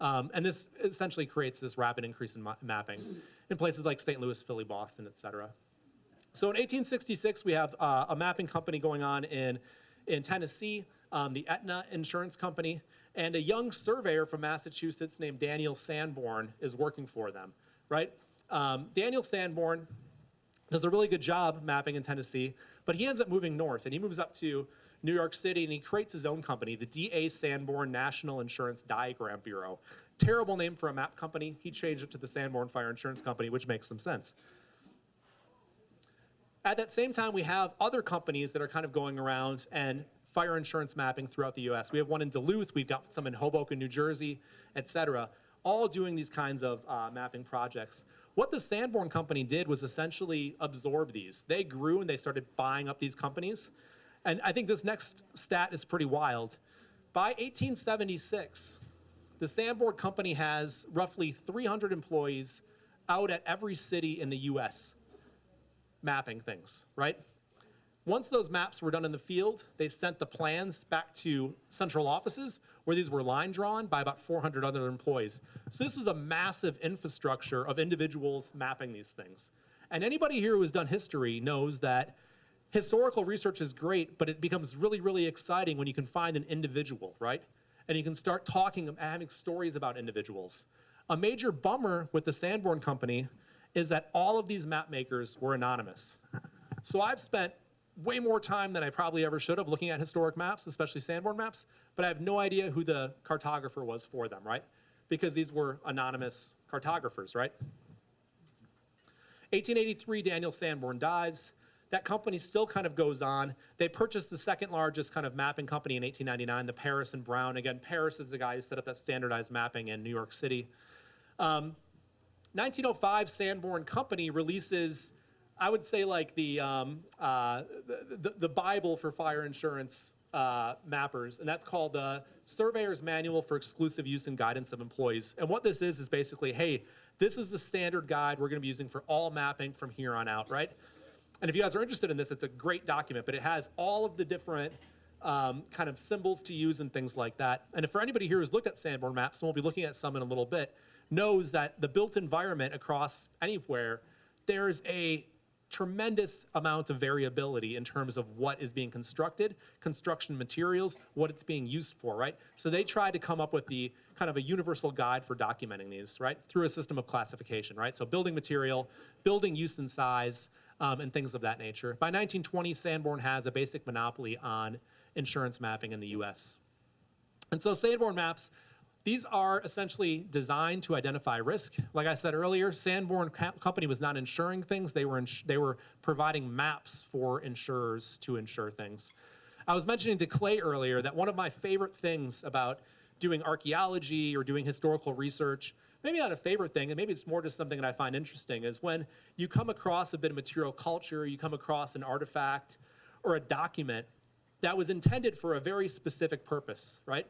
And this essentially creates this rapid increase in mapping in places like St. Louis, Philly, Boston, et cetera. So in 1866, we have a mapping company going on in Tennessee, the Aetna Insurance Company, and a young surveyor from Massachusetts named Daniel Sanborn is working for them, right? Daniel Sanborn does a really good job mapping in Tennessee, but he ends up moving north, and he moves up to New York City, and he creates his own company, the D.A. Sanborn National Insurance Diagram Bureau. Terrible name for a map company. He changed it to the Sanborn Fire Insurance Company, which makes some sense. At that same time, we have other companies that are kind of going around and fire insurance mapping throughout the US. We have one in Duluth, we've got some in Hoboken, New Jersey, et cetera, all doing these kinds of mapping projects. What the Sanborn Company did was essentially absorb these. They grew and they started buying up these companies. And I think this next stat is pretty wild. By 1876, the Sanborn Company has roughly 300 employees out at every city in the US mapping things, right? Once those maps were done in the field, they sent the plans back to central offices where these were line drawn by about 400 other employees. So this is a massive infrastructure of individuals mapping these things. And anybody here who has done history knows that historical research is great, but it becomes really, really exciting when you can find an individual, right? And you can start talking and having stories about individuals. A major bummer with the Sanborn Company is that all of these map makers were anonymous. So I've spent way more time than I probably ever should have looking at historic maps, especially Sanborn maps, but I have no idea who the cartographer was for them, right? Because these were anonymous cartographers, right? 1883, Daniel Sanborn dies. That company still kind of goes on. They purchased the second largest kind of mapping company in 1899, the Paris and Brown. Again, Paris is the guy who set up that standardized mapping in New York City. 1905, Sanborn Company releases, I would say, like the Bible for fire insurance mappers, and that's called the Surveyor's Manual for Exclusive Use and Guidance of Employees. And what this is basically, hey, this is the standard guide we're going to be using for all mapping from here on out, right? And if you guys are interested in this, it's a great document, but it has all of the different kind of symbols to use and things like that. And if for anybody here who's looked at Sanborn maps, and we'll be looking at some in a little bit, knows that the built environment across anywhere, there's a tremendous amount of variability in terms of what is being constructed, construction materials, what it's being used for, right? So they tried to come up with the kind of a universal guide for documenting these, right? Through a system of classification, right? So building material, building use and size, and things of that nature. By 1920, Sanborn has a basic monopoly on insurance mapping in the US. And so Sanborn maps, these are essentially designed to identify risk. Like I said earlier, Sanborn Company was not insuring things. They were providing maps for insurers to insure things. I was mentioning to Clay earlier that one of my favorite things about doing archaeology or doing historical research, maybe not a favorite thing, and maybe it's more just something that I find interesting, is when you come across a bit of material culture, you come across an artifact or a document that was intended for a very specific purpose, right?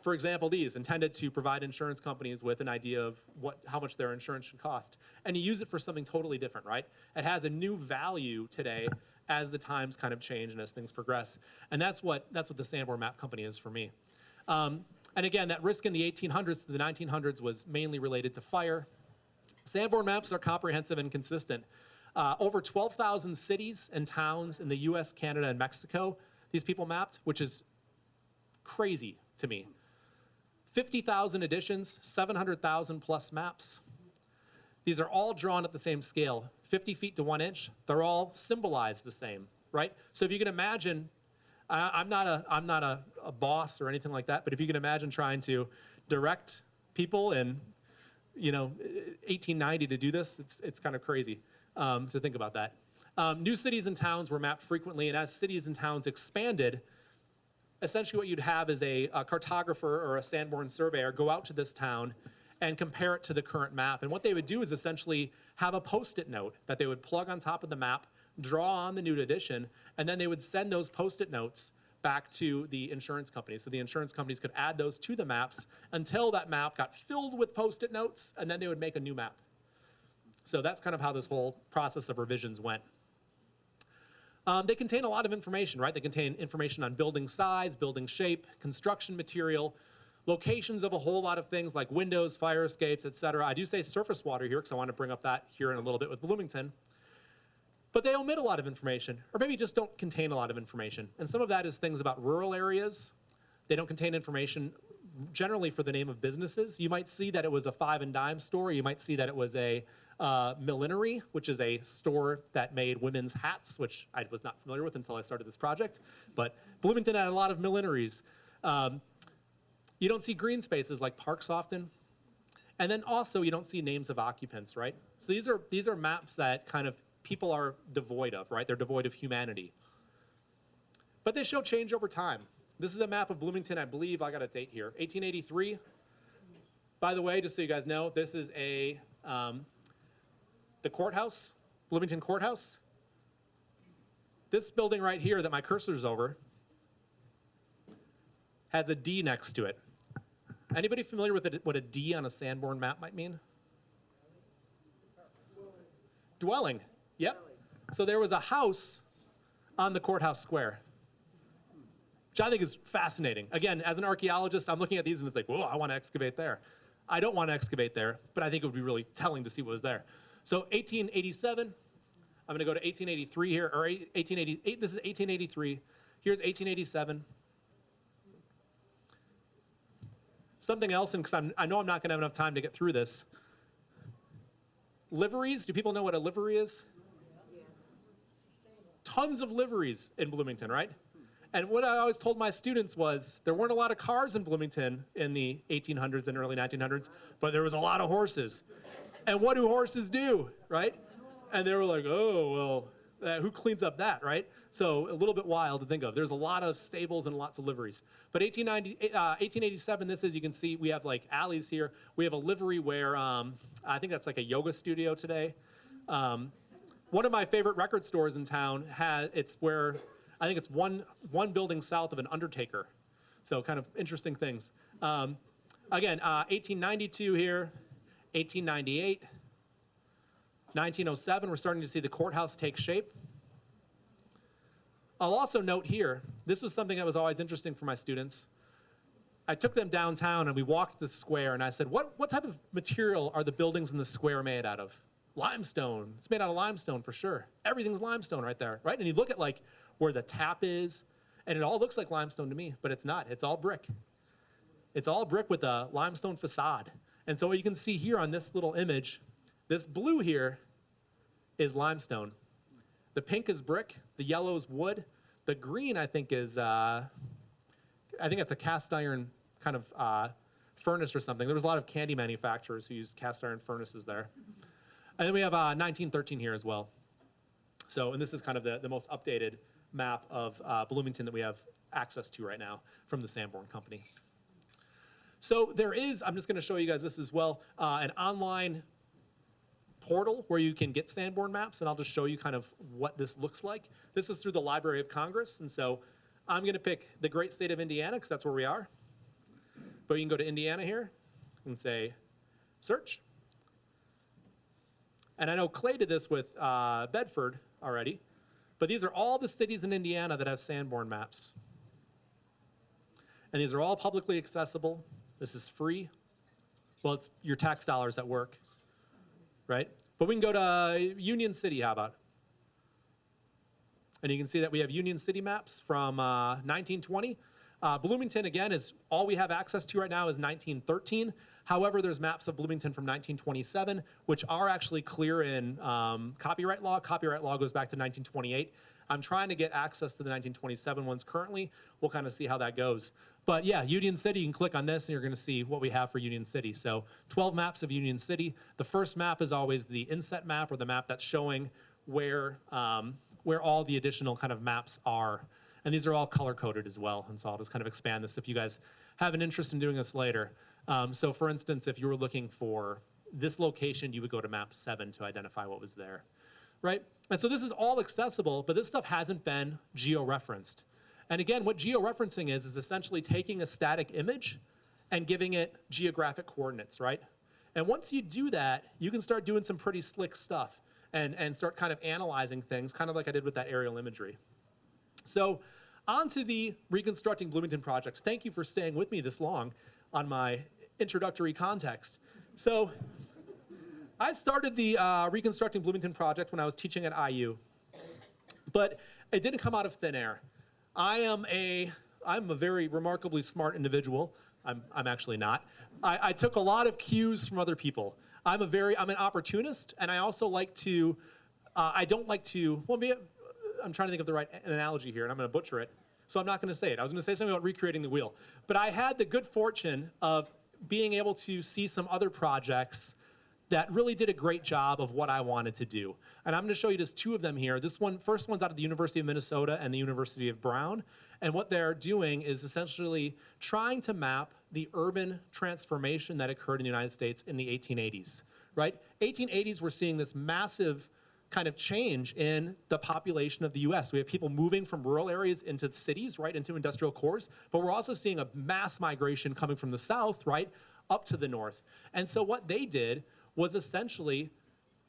For example, these intended to provide insurance companies with an idea of how much their insurance should cost. And you use it for something totally different, right? It has a new value today as the times kind of change and as things progress. And that's what the Sanborn Map Company is for me. And again, that risk in the 1800s to the 1900s was mainly related to fire. Sanborn maps are comprehensive and consistent. Over 12,000 cities and towns in the US, Canada, and Mexico, these people mapped, which is crazy to me. 50,000 editions, 700,000 plus maps. These are all drawn at the same scale, 50 feet to 1 inch. They're all symbolized the same, right? So if you can imagine, I'm not a boss or anything like that, but if you can imagine trying to direct people in 1890 to do this, it's kind of crazy to think about that. New cities and towns were mapped frequently, and as cities and towns expanded, essentially what you'd have is a cartographer or a Sanborn surveyor go out to this town and compare it to the current map. And what they would do is essentially have a Post-it note that they would plug on top of the map, draw on the new edition, and then they would send those Post-it notes back to the insurance companies. So the insurance companies could add those to the maps until that map got filled with Post-it notes, and then they would make a new map. So that's kind of how this whole process of revisions went. They contain a lot of information, right? They contain information on building size, building shape, construction material, locations of a whole lot of things like windows, fire escapes, et cetera. I do say surface water here because I want to bring up that here in a little bit with Bloomington. But they omit a lot of information, or maybe just don't contain a lot of information. And some of that is things about rural areas. They don't contain information generally for the name of businesses. You might see that it was a 5 and dime store. You might see that it was a millinery, which is a store that made women's hats, which I was not familiar with until I started this project. But Bloomington had a lot of millineries. You don't see green spaces like parks often. And then also you don't see names of occupants, right? So these are maps that kind of people are devoid of, right? They're devoid of humanity. But they show change over time. This is a map of Bloomington, I believe, I got a date here, 1883. By the way, just so you guys know, this is the courthouse, Bloomington Courthouse. This building right here that my cursor's over has a D next to it. Anybody familiar with what a D on a Sanborn map might mean? Dwelling. Yep. So there was a house on the courthouse square, which I think is fascinating. Again, as an archaeologist, I'm looking at these and it's like, whoa, I want to excavate there. I don't want to excavate there, but I think it would be really telling to see what was there. So 1887, I'm going to go to 1883 here, or 1888. This is 1883. Here's 1887. Something else, and because I know I'm not going to have enough time to get through this. Liveries, do people know what a livery is? Tons of liveries in Bloomington, right? And what I always told my students was there weren't a lot of cars in Bloomington in the 1800s and early 1900s, but there was a lot of horses. And what do horses do, right? And they were like, oh, well, who cleans up that, right? So a little bit wild to think of. There's a lot of stables and lots of liveries. But 1887, this is, you can see we have like alleys here. We have a livery where, I think that's like a yoga studio today. One of my favorite record stores in town it's where, I think it's one building south of an undertaker. So kind of interesting things. Again, 1892 here, 1898, 1907, we're starting to see the courthouse take shape. I'll also note here, this was something that was always interesting for my students. I took them downtown and we walked the square and I said, what type of material are the buildings in the square made out of? Limestone. It's made out of limestone for sure. Everything's limestone right there, right? And you look at like where the tap is, and it all looks like limestone to me, but it's not. It's all brick. It's all brick with a limestone facade. And so what you can see here on this little image, this blue here is limestone. The pink is brick, the yellow is wood. The green, I think, is, I think it's a cast iron kind of furnace or something. There was a lot of candy manufacturers who used cast iron furnaces there. And then we have 1913 here as well. So, and this is kind of the most updated map of Bloomington that we have access to right now from the Sanborn Company. So there is, I'm just going to show you guys this as well, an online portal where you can get Sanborn maps, and I'll just show you kind of what this looks like. This is through the Library of Congress, and so I'm going to pick the great state of Indiana because that's where we are. But you can go to Indiana here and say, search. And I know Clay did this with Bedford already, but these are all the cities in Indiana that have Sanborn maps. And these are all publicly accessible. This is free. Well, it's your tax dollars at work, right? But we can go to Union City, how about? And you can see that we have Union City maps from 1920. Bloomington, again, is all we have access to right now is 1913. However, there's maps of Bloomington from 1927, which are actually clear in copyright law. Copyright law goes back to 1928. I'm trying to get access to the 1927 ones currently. We'll kind of see how that goes. But yeah, Union City, you can click on this and you're going to see what we have for Union City. So 12 maps of Union City. The first map is always the inset map, or the map that's showing where all the additional kind of maps are. And these are all color-coded as well. And so I'll just kind of expand this if you guys have an interest in doing this later. So for instance, if you were looking for this location, you would go to map 7 to identify what was there, right? And so this is all accessible, but this stuff hasn't been geo-referenced. And again, what geo-referencing is essentially taking a static image and giving it geographic coordinates, right? And once you do that, you can start doing some pretty slick stuff and start kind of analyzing things, kind of like I did with that aerial imagery. So on to the Reconstructing Bloomington Project. Thank you for staying with me this long on my introductory context. So I started the Reconstructing Bloomington Project when I was teaching at IU, but it didn't come out of thin air. I'm a very remarkably smart individual. I'm actually not. I took a lot of cues from other people. I'm an opportunist, and I also like to, I don't like to, well, I'm trying to think of the right analogy here, and I'm going to butcher it, so I'm not going to say it. I was going to say something about recreating the wheel. But I had the good fortune of being able to see some other projects that really did a great job of what I wanted to do. And I'm going to show you just two of them here. First one's out of the University of Minnesota and the University of Brown. And what they're doing is essentially trying to map the urban transformation that occurred in the United States in the 1880s, right? 1880s, we're seeing this massive kind of change in the population of the US. We have people moving from rural areas into cities, right, into industrial cores, but we're also seeing a mass migration coming from the south, right, up to the north. And so what they did was essentially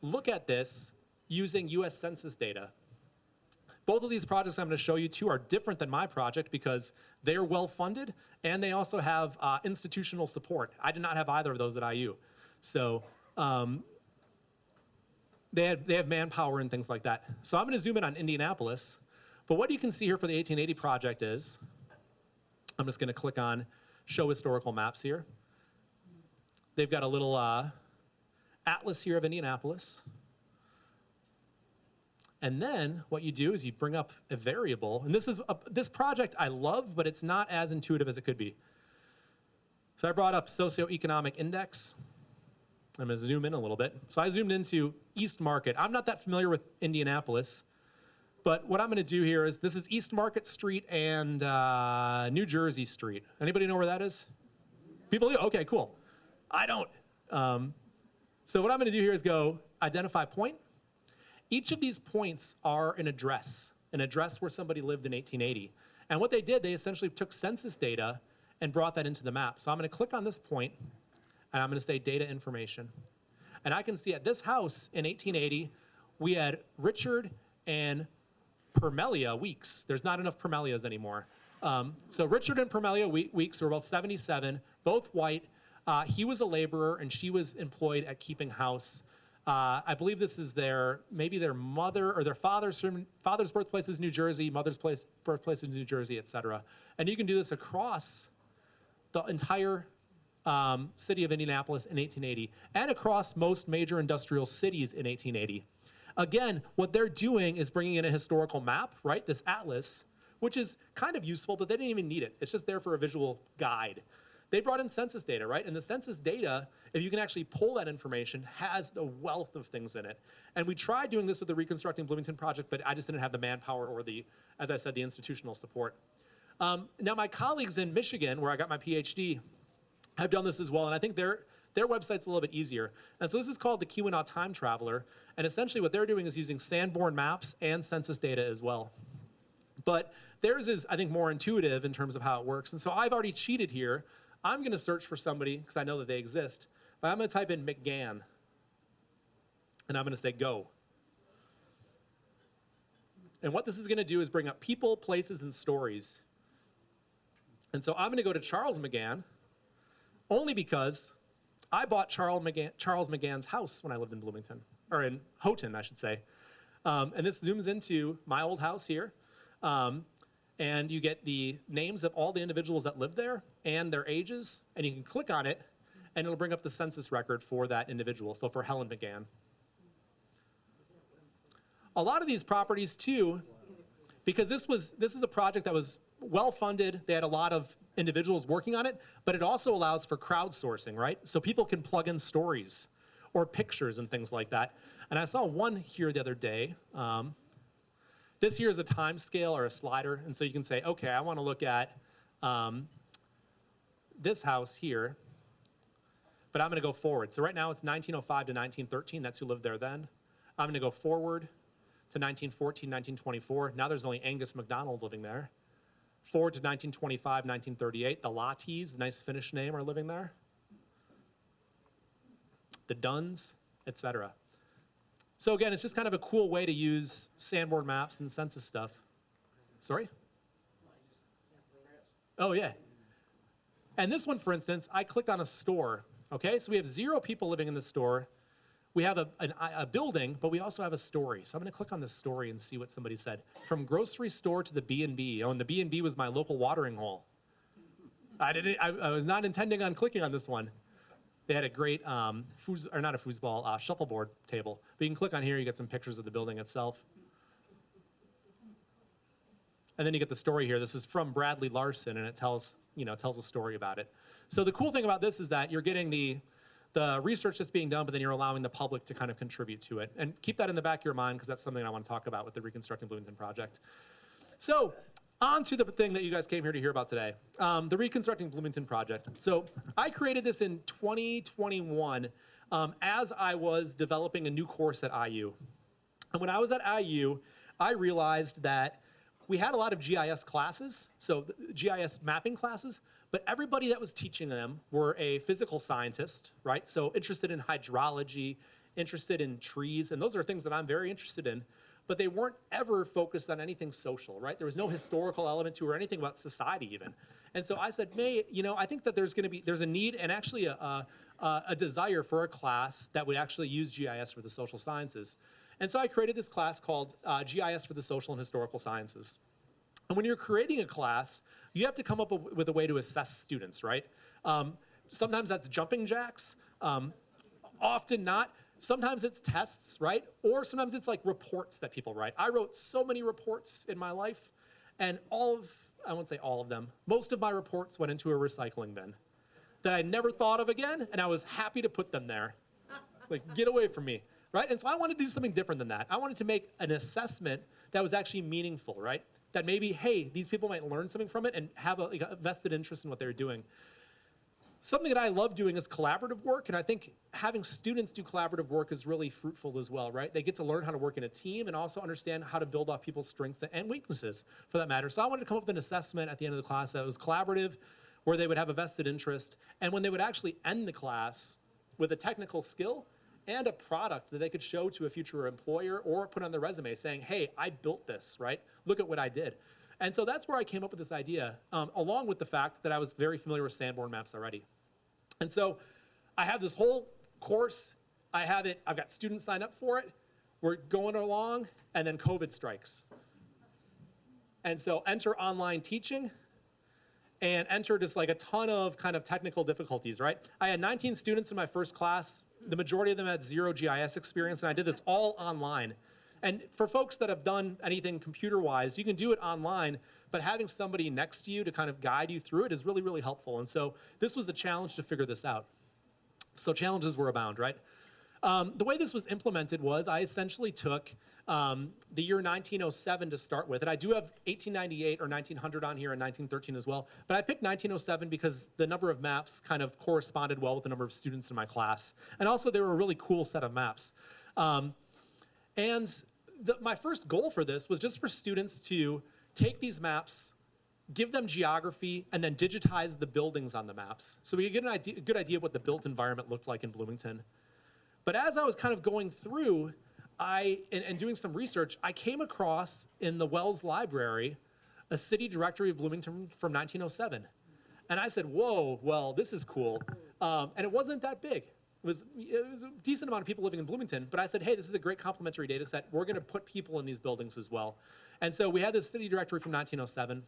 look at this using US Census data. Both of these projects I'm going to show you two are different than my project because they're well funded and they also have institutional support. I did not have either of those at IU. So they have manpower and things like that. So I'm going to zoom in on Indianapolis. But what you can see here for the 1880 project is, I'm just going to click on Show Historical Maps here. They've got a little atlas here of Indianapolis. And then what you do is you bring up a variable. And this project I love, but it's not as intuitive as it could be. So I brought up socioeconomic index. I'm going to zoom in a little bit. So I zoomed into East Market. I'm not that familiar with Indianapolis, but what I'm going to do here is, this is East Market Street and New Jersey Street. Anybody know where that is? People do? Okay, cool. I don't. So what I'm going to do here is go identify point. Each of these points are an address where somebody lived in 1880. And what they did, they essentially took census data and brought that into the map. So I'm going to click on this point, and I'm going to say data information. And I can see at this house in 1880, we had Richard and Permelia Weeks. There's not enough Permelias anymore. So Richard and Permelia Weeks were both 77, both white. He was a laborer, and she was employed at keeping house. I believe this is maybe their mother or their father's birthplace is New Jersey, mother's birthplace is New Jersey, et cetera. And you can do this across the entire city of Indianapolis in 1880 and across most major industrial cities in 1880. Again, what they're doing is bringing in a historical map, right? This atlas, which is kind of useful, but they didn't even need it. It's just there for a visual guide. They brought in census data, right? And the census data, if you can actually pull that information, has a wealth of things in it. And we tried doing this with the Reconstructing Bloomington Project, but I just didn't have the manpower or as I said, the institutional support. Now my colleagues in Michigan, where I got my PhD, have done this as well, and I think their website's a little bit easier. And so this is called the Keweenaw Time Traveler, and essentially what they're doing is using Sanborn Maps and census data as well. But theirs is, I think, more intuitive in terms of how it works. And so I've already cheated here. I'm going to search for somebody, because I know that they exist, but I'm going to type in McGann, and I'm going to say go. And what this is going to do is bring up people, places, and stories. And so I'm going to go to Charles McGann, only because I bought Charles McGann's house when I lived in Bloomington, or in Houghton, I should say. And this zooms into my old house here. And you get the names of all the individuals that live there and their ages, and you can click on it, and it'll bring up the census record for that individual, so for Helen McGann. A lot of these properties, too, because this is a project that was well-funded, they had a lot of individuals working on it, but it also allows for crowdsourcing, right? So people can plug in stories or pictures and things like that. And I saw one here the other day. This here is a time scale or a slider, and so you can say, okay, I want to look at this house here, but I'm going to go forward. So right now it's 1905 to 1913. That's who lived there then. I'm going to go forward to 1914, 1924. Now there's only Angus MacDonald living there. Forward to 1925, 1938. The Latties, nice Finnish name, are living there. the Duns, etc. So again, it's just kind of a cool way to use Sanborn Maps and census stuff. Sorry? Oh, yeah. And this one, for instance, I clicked on a store, okay? So we have 0 people living in the store. We have a building, but we also have a story. So I'm gonna click on this story and see what somebody said. From grocery store to the B&B. Oh, and the B&B was my local watering hole. I was not intending on clicking on this one. They had a great, shuffleboard table. But you can click on here, you get some pictures of the building itself. And then you get the story here. This is from Bradley Larson, and it tells a story about it. So the cool thing about this is that you're getting the research that's being done, but then you're allowing the public to kind of contribute to it. And keep that in the back of your mind, because that's something I want to talk about with the Reconstructing Bloomington Project. So on to the thing that you guys came here to hear about today, the Reconstructing Bloomington Project. So I created this in 2021 as I was developing a new course at IU. And when I was at IU, I realized that we had a lot of GIS classes, so GIS mapping classes, but everybody that was teaching them were a physical scientist, right? So interested in hydrology, interested in trees, and those are things that I'm very interested in, but they weren't ever focused on anything social, right? There was no historical element to it or anything about society even. And so I said, I think that there's a need and actually a desire for a class that would actually use GIS for the social sciences. And so I created this class called GIS for the Social and Historical Sciences. And when you're creating a class, you have to come up with a way to assess students, right? Sometimes that's jumping jacks, often not. Sometimes it's tests, right? Or sometimes it's like reports that people write. I wrote so many reports in my life, and I won't say all of them, most of my reports went into a recycling bin that I never thought of again, and I was happy to put them there. Like, get away from me. Right? And so I wanted to do something different than that. I wanted to make an assessment that was actually meaningful, right? That maybe, hey, these people might learn something from it and have a vested interest in what they're doing. Something that I love doing is collaborative work, and I think having students do collaborative work is really fruitful as well, right? They get to learn how to work in a team and also understand how to build off people's strengths and weaknesses, for that matter. So I wanted to come up with an assessment at the end of the class that was collaborative, where they would have a vested interest, and when they would actually end the class with a technical skill and a product that they could show to a future employer or put on their resume saying, hey, I built this, right? Look at what I did. And so that's where I came up with this idea, along with the fact that I was very familiar with Sanborn Maps already. And so I have this whole course. I've got students sign up for it. We're going along, and then COVID strikes. And so enter online teaching, and enter just like a ton of kind of technical difficulties, right? I had 19 students in my first class. The majority of them had 0 GIS experience, and I did this all online. And for folks that have done anything computer-wise, you can do it online, but having somebody next to you to kind of guide you through it is really, really helpful. And so this was the challenge to figure this out. So challenges were abound, right? The way this was implemented was I essentially took the year 1907 to start with, and I do have 1898 or 1900 on here and 1913 as well, but I picked 1907 because the number of maps kind of corresponded well with the number of students in my class. And also they were a really cool set of maps. My first goal for this was just for students to take these maps, give them geography, and then digitize the buildings on the maps. So we could get a good idea of what the built environment looked like in Bloomington. But as I was kind of going through and doing some research, I came across in the Wells Library a city directory of Bloomington from 1907. And I said, whoa, well, this is cool. And it wasn't that big. It was a decent amount of people living in Bloomington, but I said, hey, this is a great complementary data set. We're gonna put people in these buildings as well. And so we had this city directory from 1907.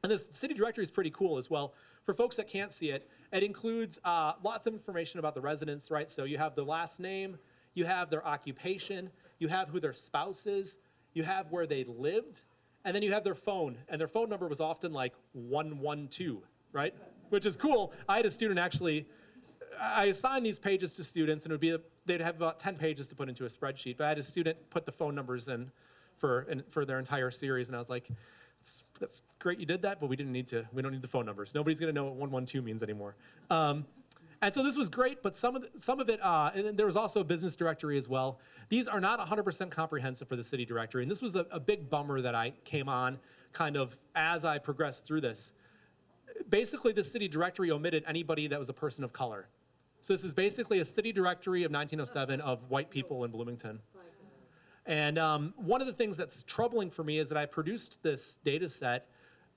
And this city directory is pretty cool as well. For folks that can't see it, it includes lots of information about the residents, right? So you have the last name, you have their occupation, you have who their spouse is, you have where they lived, and then you have their phone. And their phone number was often like 112, right? Which is cool. I had a student actually, I assigned these pages to students, and they'd have about 10 pages to put into a spreadsheet, but I had a student put the phone numbers in for their entire series, and I was like, that's great you did that, but we don't need the phone numbers. Nobody's gonna know what 112 means anymore. And so this was great, but some of it, and there was also a business directory as well. These are not 100% comprehensive for the city directory, and this was a big bummer that I came on kind of as I progressed through this. Basically, the city directory omitted anybody that was a person of color. So this is basically a city directory of 1907 of white people in Bloomington. And one of the things that's troubling for me is that I produced this data set,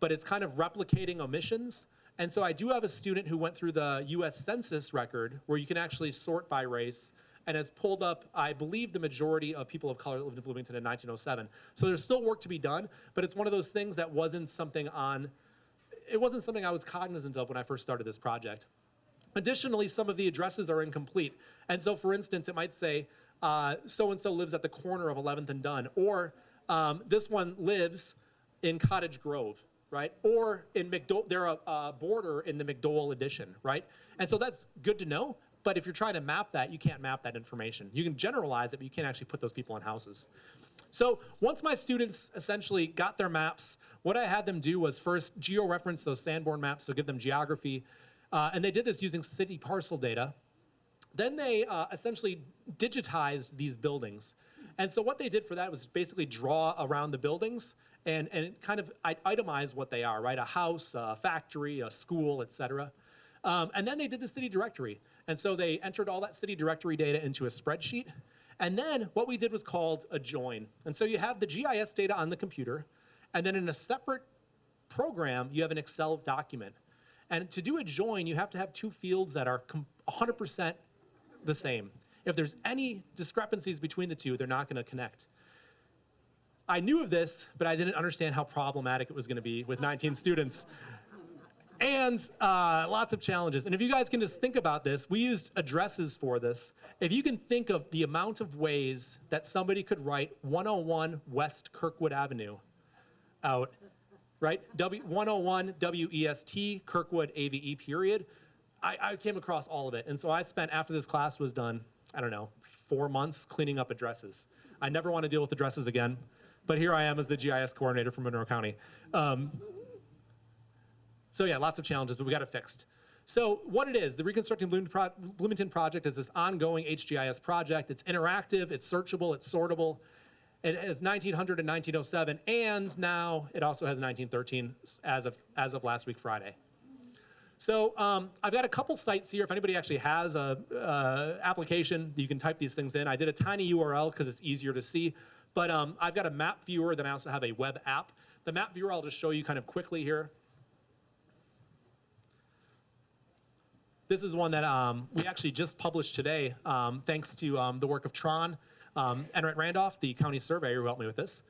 but it's kind of replicating omissions. And so I do have a student who went through the US Census record where you can actually sort by race and has pulled up, I believe, the majority of people of color that lived in Bloomington in 1907. So there's still work to be done, but it's one of those things that wasn't something I was cognizant of when I first started this project. Additionally, some of the addresses are incomplete. And so, for instance, it might say, so-and-so lives at the corner of 11th and Dunn, or this one lives in Cottage Grove, right? Or in they're a border in the McDowell edition, right? And so that's good to know, but if you're trying to map that, you can't map that information. You can generalize it, but you can't actually put those people in houses. So once my students essentially got their maps, what I had them do was first geo-reference those Sanborn maps, so give them geography, and they did this using city parcel data. Then they essentially digitized these buildings. And so what they did for that was basically draw around the buildings and kind of itemize what they are, right? A house, a factory, a school, et cetera. And then they did the city directory. And so they entered all that city directory data into a spreadsheet. And then what we did was called a join. And so you have the GIS data on the computer, and then in a separate program, you have an Excel document. And to do a join, you have to have two fields that are 100% the same. If there's any discrepancies between the two, they're not going to connect. I knew of this, but I didn't understand how problematic it was going to be with 19 students. And lots of challenges. And if you guys can just think about this, we used addresses for this. If you can think of the amount of ways that somebody could write 101 West Kirkwood Avenue out, right? 101 WEST, Kirkwood AVE period. I came across all of it. And so I spent, after this class was done, I don't know, 4 months cleaning up addresses. I never want to deal with addresses again, but here I am as the GIS coordinator for Monroe County. So yeah, lots of challenges, but we got it fixed. So what it is, the Reconstructing Bloomington Project is this ongoing HGIS project. It's interactive, it's searchable, it's sortable. It has 1900 and 1907, and now it also has 1913 as of last week, Friday. So I've got a couple sites here. If anybody actually has a application, you can type these things in. I did a tiny URL because it's easier to see, but I've got a map viewer, then I also have a web app. The map viewer I'll just show you kind of quickly here. This is one that we actually just published today, thanks to the work of Tron, Enright Randolph, the county surveyor who helped me with this.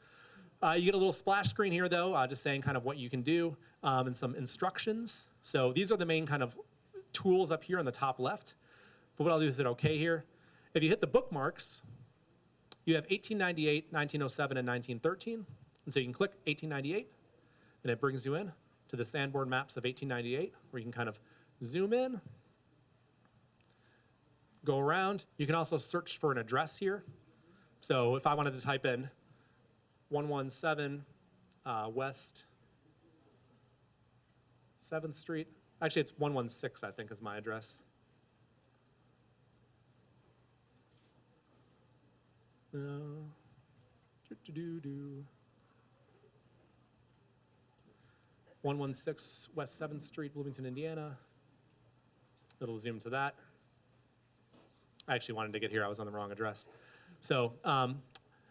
You get a little splash screen here, though, just saying kind of what you can do and some instructions. So these are the main kind of tools up here on the top left. But what I'll do is hit OK here. If you hit the bookmarks, you have 1898, 1907, and 1913. And so you can click 1898, and it brings you in to the Sanborn Maps of 1898, where you can kind of zoom in, go around. You can also search for an address here. So if I wanted to type in 117 West 7th Street. Actually, it's 116, I think, is my address. Uh, 116 West 7th Street, Bloomington, Indiana. It'll zoom to that. I actually wanted to get here. I was on the wrong address. So,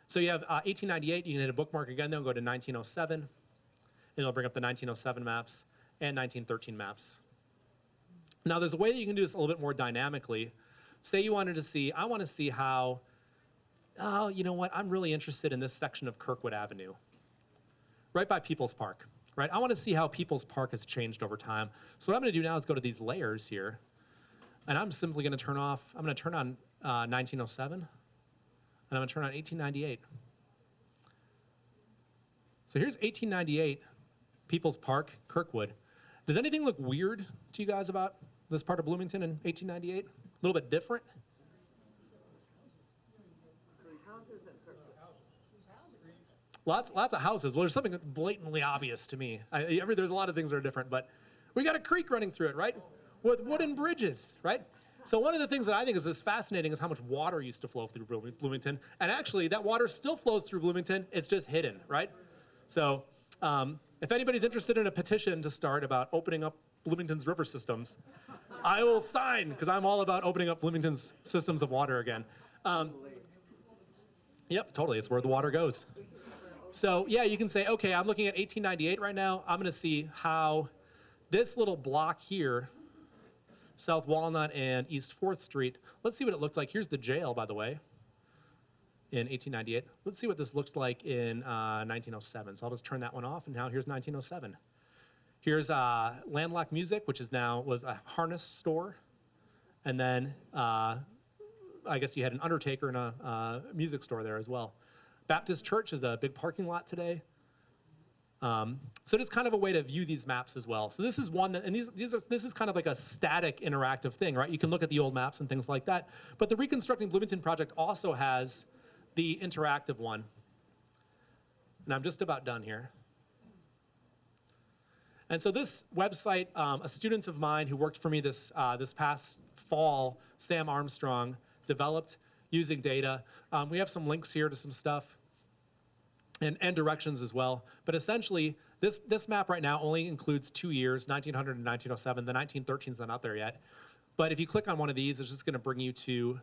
so you have 1898. You can hit a bookmark again, then go to 1907. And it'll bring up the 1907 maps and 1913 maps. Now, there's a way that you can do this a little bit more dynamically. Say you wanted to see, I want to see how, oh, you know what, I'm really interested in this section of Kirkwood Avenue, right by People's Park, right? I want to see how People's Park has changed over time. So what I'm going to do now is go to these layers here, and I'm simply going to turn on 1907, and I'm going to turn on 1898. So here's 1898, People's Park, Kirkwood. Does anything look weird to you guys about this part of Bloomington in 1898? A little bit different? Lots of houses. Well, there's something that's blatantly obvious to me. There's a lot of things that are different, but we got a creek running through it, right? With wooden bridges, right? So one of the things that I think is fascinating is how much water used to flow through Bloomington. And actually, that water still flows through Bloomington. It's just hidden, right? So if anybody's interested in a petition to start about opening up Bloomington's river systems. I will sign, because I'm all about opening up Bloomington's systems of water again. Yep, totally, it's where the water goes. So yeah, you can say, okay, I'm looking at 1898 right now. I'm gonna see how this little block here, South Walnut and East 4th Street, let's see what it looked like. Here's the jail, by the way, in 1898. Let's see what this looks like in 1907. So I'll just turn that one off, and now here's 1907. Here's Landlocked Music, which was a harness store. And then I guess you had an undertaker and a music store there as well. Baptist Church is a big parking lot today. So just kind of a way to view these maps as well. So this is one that, and this is kind of like a static interactive thing, right? You can look at the old maps and things like that. But the Reconstructing Bloomington Project also has the interactive one. And I'm just about done here. And so this website, a student of mine who worked for me this past fall, Sam Armstrong, developed using data. We have some links here to some stuff and directions as well. But essentially, this map right now only includes 2 years, 1900 and 1907. The 1913 is not out there yet. But if you click on one of these, it's just going to bring you to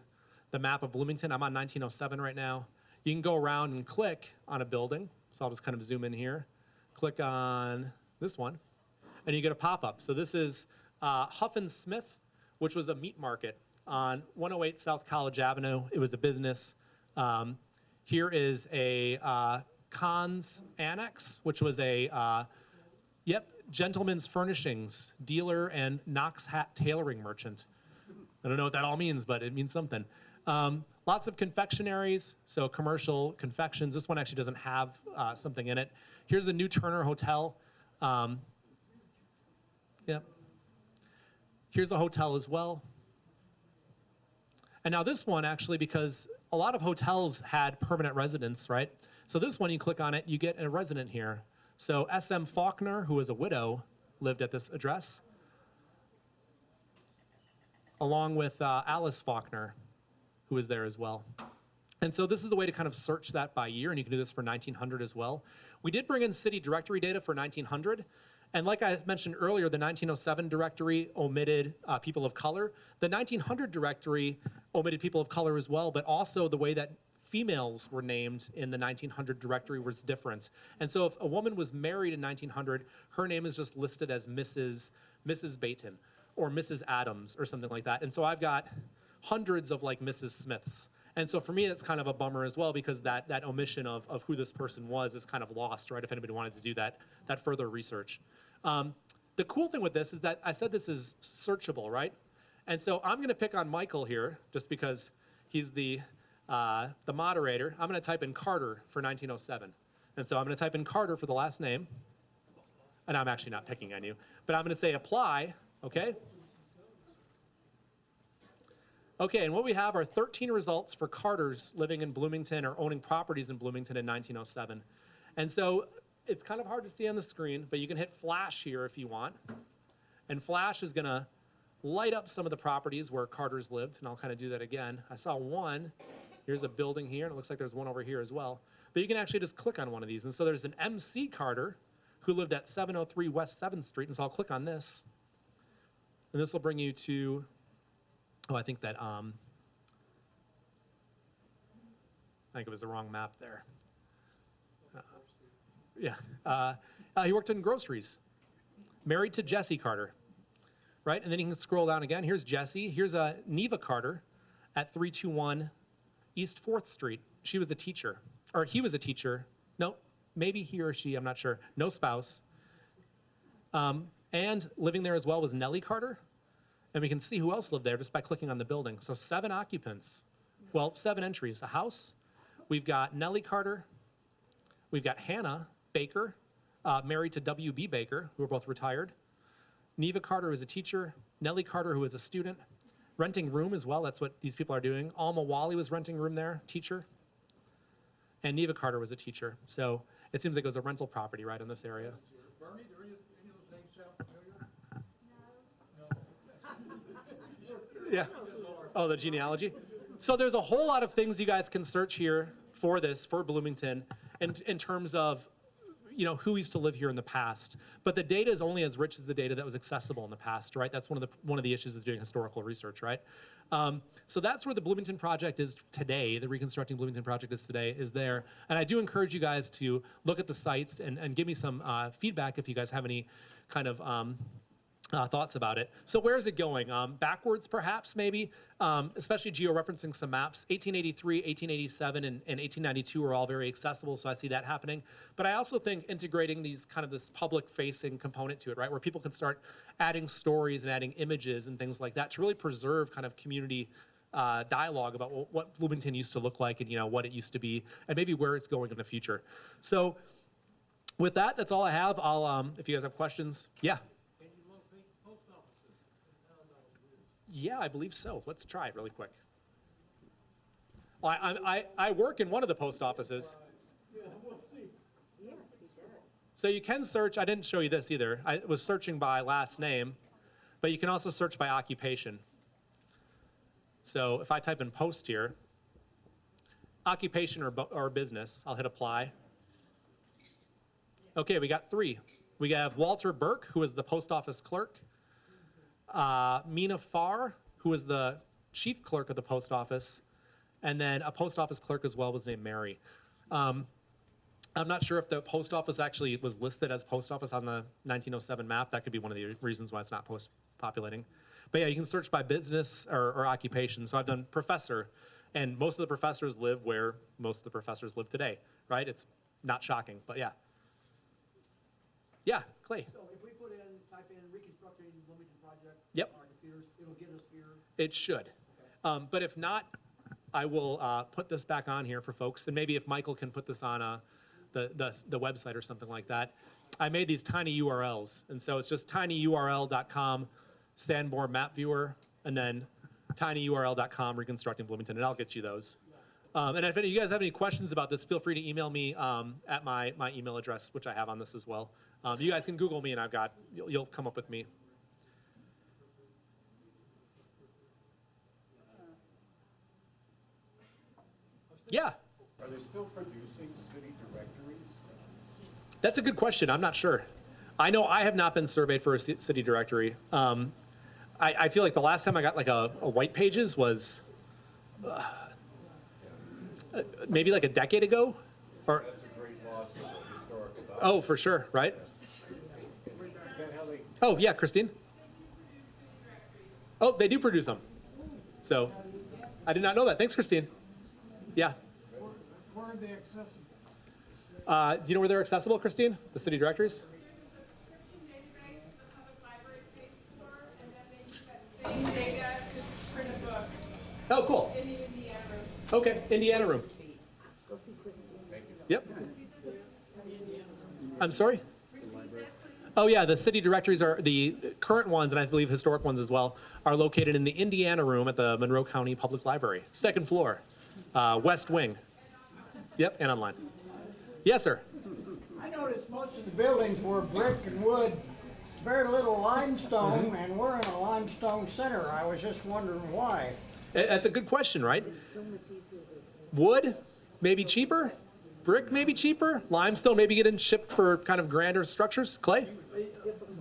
the map of Bloomington. I'm on 1907 right now. You can go around and click on a building. So I'll just kind of zoom in here. Click on this one, and you get a pop-up. So this is Huff and Smith, which was a meat market on 108 South College Avenue. It was a business. Here is a Conn's Annex, which was a, gentleman's furnishings dealer and Knox hat tailoring merchant. I don't know what that all means, but it means something. Lots of confectionaries, so commercial confections. This one actually doesn't have something in it. Here's the New Turner Hotel. Here's a hotel as well. And now this one, actually, because a lot of hotels had permanent residents, right? So this one, you click on it, you get a resident here. So S.M. Faulkner, who was a widow, lived at this address, along with Alice Faulkner, who was there as well. And so this is the way to kind of search that by year, and you can do this for 1900 as well. We did bring in city directory data for 1900. And like I mentioned earlier, the 1907 directory omitted people of color. The 1900 directory omitted people of color as well, but also the way that females were named in the 1900 directory was different. And so if a woman was married in 1900, her name is just listed as Mrs. Baeten or Mrs. Adams or something like that. And so I've got hundreds of like Mrs. Smiths. And so for me, it's kind of a bummer as well, because that omission of who this person was is kind of lost, right, if anybody wanted to do that further research. The cool thing with this is that I said this is searchable, right? And so I'm going to pick on Michael here, just because he's the moderator. I'm going to type in Carter for 1907. And so I'm going to type in Carter for the last name. And I'm actually not picking on you. But I'm going to say apply, okay? Okay, and what we have are 13 results for Carters living in Bloomington or owning properties in Bloomington in 1907. And so it's kind of hard to see on the screen, but you can hit flash here if you want. And flash is going to light up some of the properties where Carters lived, and I'll kind of do that again. I saw one. Here's a building here, and it looks like there's one over here as well. But you can actually just click on one of these. And so there's an MC Carter who lived at 703 West 7th Street, and so I'll click on this. And this will bring you to, I think that, I think it was the wrong map there. He worked in groceries. Married to Jessie Carter, right? And then you can scroll down again. Here's Jessie. Here's Neva Carter at 321 East 4th Street. She was a teacher, or he was a teacher. No, maybe he or she, I'm not sure. No spouse. And living there as well was Nellie Carter. And we can see who else lived there just by clicking on the building. So 7 occupants. Well, 7 entries. A house. We've got Nellie Carter. We've got Hannah Baker, married to W.B. Baker, who are both retired. Neva Carter was a teacher. Nellie Carter, who was a student. Renting room as well. That's what these people are doing. Alma Wally was renting room there, teacher. And Neva Carter was a teacher. So it seems like it was a rental property right in this area. Bernie, do any of those names sound familiar? Yeah. Oh, the genealogy. So there's a whole lot of things you guys can search here for this, for Bloomington, in terms of, who used to live here in the past. But the data is only as rich as the data that was accessible in the past, right? That's one of the issues of doing historical research, right? So that's where the Bloomington Project is today. The Reconstructing Bloomington Project is there. And I do encourage you guys to look at the sites and give me some feedback if you guys have any kind of thoughts about it. So where is it going? Backwards, perhaps, maybe, especially georeferencing some maps. 1883, 1887, and 1892 are all very accessible, so I see that happening. But I also think integrating this public-facing component to it, right, where people can start adding stories and adding images and things like that to really preserve kind of community dialogue about what Bloomington used to look like and what it used to be and maybe where it's going in the future. So with that, that's all I have. I'll if you guys have questions, yeah. Yeah, I believe so. Let's try it really quick. Well, I work in one of the post offices. So you can search. I didn't show you this either. I was searching by last name, but you can also search by occupation. So if I type in post here, occupation or business, I'll hit apply. Okay, we got 3. We have Walter Burke, who is the post office clerk. Mina Farr, who is the chief clerk of the post office, and then a post office clerk as well was named Mary. I'm not sure if the post office actually was listed as post office on the 1907 map. That could be one of the reasons why it's not populating. But yeah, you can search by business or occupation. So I've done professor, and most of the professors live where most of the professors live today, right? It's not shocking, but yeah. Yeah, Clay. So if we type in Reconstructing Bloomington Project, yep, it'll get us here. It should. Okay. But if not, I will put this back on here for folks, and maybe if Michael can put this on the website or something like that. I made these tiny URLs, and so it's just tinyurl.com Sanborn Map Viewer, and then tinyurl.com Reconstructing Bloomington, and I'll get you those. And if any of you guys have any questions about this, feel free to email me at my email address, which I have on this as well. You guys can Google me, and you'll come up with me. Yeah. Are they still producing city directories? That's a good question. I'm not sure. I know I have not been surveyed for a city directory. I feel like the last time I got like a white pages was maybe like a decade ago. Or, That's a great loss of the historical document. oh, for sure, right? Oh, yeah, Christine. Oh, they do produce them. So I did not know that. Thanks, Christine. Yeah. Where are they accessible? Do you know where they're accessible, Christine? The city directories? Oh, cool. In the Indiana room. Okay, Indiana room. Yep. I'm sorry? Oh yeah, the city directories are the current ones, and I believe historic ones as well, are located in the Indiana room at the Monroe County Public Library, 2nd floor, west wing. Yep, and online. Yes, sir. I noticed most of the buildings were brick and wood, very little limestone, and we're in a limestone center. I was just wondering why. That's a good question, right? Wood, maybe cheaper. Brick, maybe cheaper. Limestone, maybe getting shipped for kind of grander structures. Clay?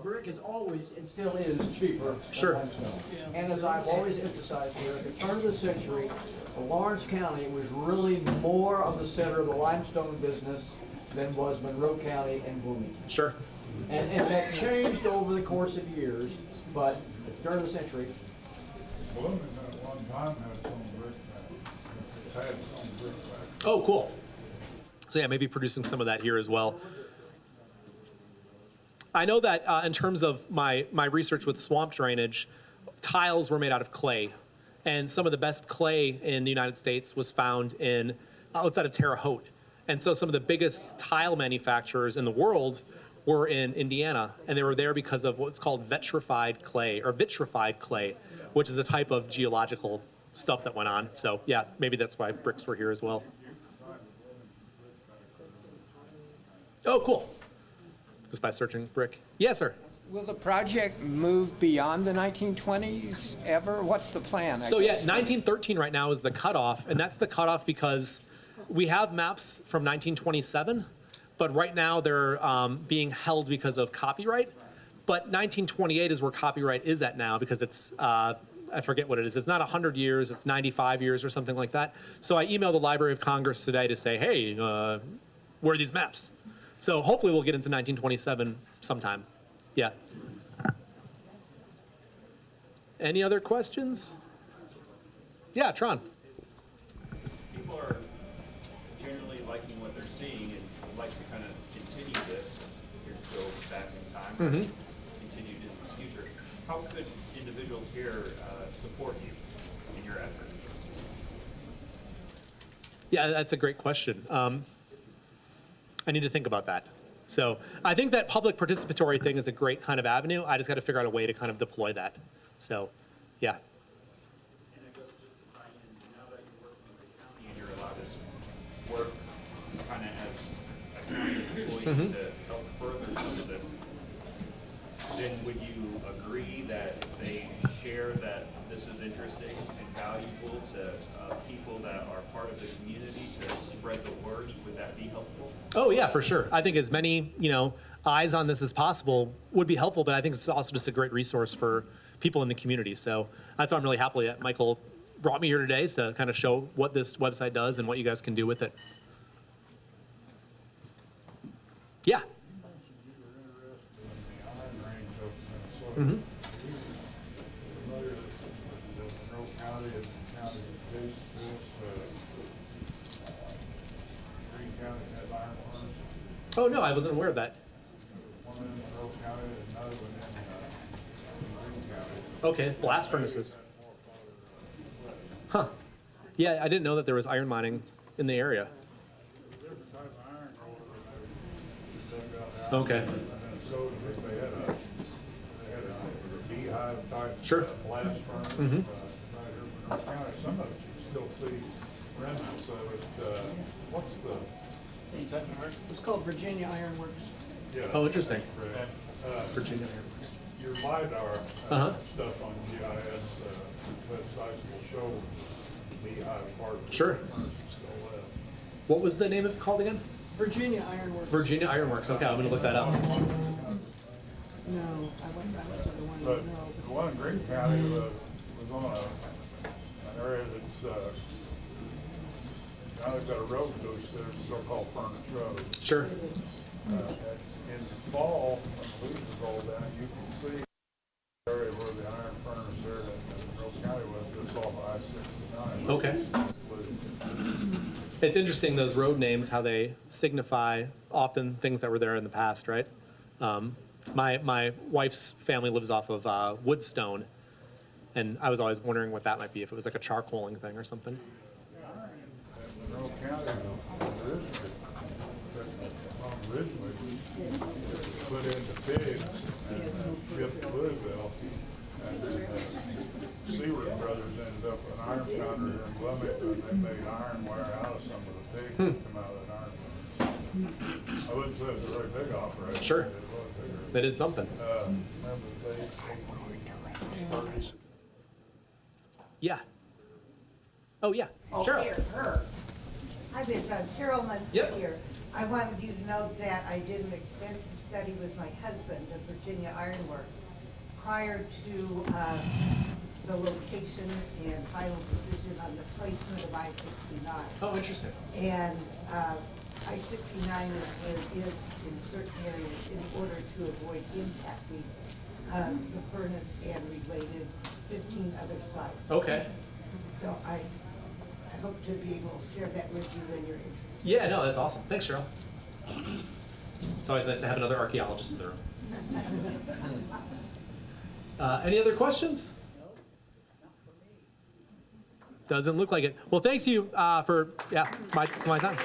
Brick is always, and still is, cheaper Sure. than limestone. And as I've always emphasized here, at the turn of the century, Lawrence County was really more of the center of the limestone business than was Monroe County and Bloomington. Sure. And that changed over the course of years, but at the turn of the century, Bloomington at one time had its own brick factory. It had its own brick factory. Oh, cool. So yeah, maybe producing some of that here as well. I know that in terms of my research with swamp drainage, tiles were made out of clay. And some of the best clay in the United States was found outside of Terre Haute. And so some of the biggest tile manufacturers in the world were in Indiana. And they were there because of what's called vitrified clay, which is a type of geological stuff that went on. So yeah, maybe that's why bricks were here as well. Oh, cool. Just by searching brick. Yes, sir. Will the project move beyond the 1920s ever? What's the plan? So yeah, 1913 right now is the cutoff, and that's the cutoff because we have maps from 1927, but right now they're being held because of copyright. But 1928 is where copyright is at now, because it's, I forget what it is. It's not 100 years, it's 95 years or something like that. So I emailed the Library of Congress today to say, hey, where are these maps? So hopefully we'll get into 1927 sometime. Yeah. Any other questions? Yeah, Tron. People are generally liking what they're seeing and would like to kind of continue this, here to go back in time, continue it in the future. How could individuals here support you in your efforts? Yeah, that's a great question. I need to think about that. So I think that public participatory thing is a great kind of avenue. I just got to figure out a way to kind of deploy that. So, yeah. And I guess just to tie in, now that you're working with the county and you're allowed this work kind of as a county employee to help further some of this, then would you agree that they share that this is interesting and valuable to people that are part of the community to spread the word? Would that be helpful? Oh yeah, for sure. I think as many, eyes on this as possible would be helpful, but I think it's also just a great resource for people in the community. So that's why I'm really happy that Michael brought me here today to kind of show what this website does and what you guys can do with it. Yeah. Familiar that Monroe County and the county adjacent to this, Green County has iron furnaces. Oh no, I wasn't aware of that. One in Monroe County and another one in Green County. Okay, blast furnaces. Huh. Yeah, I didn't know that there was iron mining in the area. Different type of iron ore that they just dug out. Okay. In Minnesota, they had a beehive type Sure. blast furnace. Right here in Monroe County, some of it you can still see remnants of it. What's the? It's called Virginia Iron Works. Yeah. Oh, interesting. Correct. Virginia. Your LiDAR Uh-huh. stuff on GIS websites will show beehive part of the Sure. furnace is still left. What was the name of it called again? Virginia Iron Works. Virginia Ironworks. Okay, I'm gonna look that up. No, I went to the one, But no. the one in Green County was on an area that's, now they've got a road goes there, it's so-called Furnace Road. Sure. In the fall, when the leaves are rolled down, you can see the area where the iron furnace there in Monroe County was, just off I-69. Okay. It's interesting, those road names, how they signify often things that were there in the past, right? My wife's family lives off of Woodstone, and I was always wondering what that might be, if it was like a charcoaling thing or something. In Monroe County, originally put into pigs and shipped to Louisville. And Seward Brothers ended up with an iron foundry here in Bloomington. They made iron wire out of some of the pigs that come out of that iron furnace. I wouldn't say it was a very big operation. Sure. But it was bigger. They did something. Remember they 30s. Yeah. Oh, yeah. Oh, Sure. here, her. Hi, Miss Cheryl Munson Yep. here. I wanted you to know that I did an extensive study with my husband of Virginia Ironworks prior to the location and final decision on the placement of I-69. Oh, interesting. And I-69 is where it is in certain areas in order to avoid impacting the furnace and related 15 other sites. Okay. So I hope to be able to share that with you when you're interested. Yeah, no, that's awesome. Thanks, Cheryl. It's always nice to have another archaeologist in the room. Any other questions? Doesn't look like it. Well, thanks you for my time.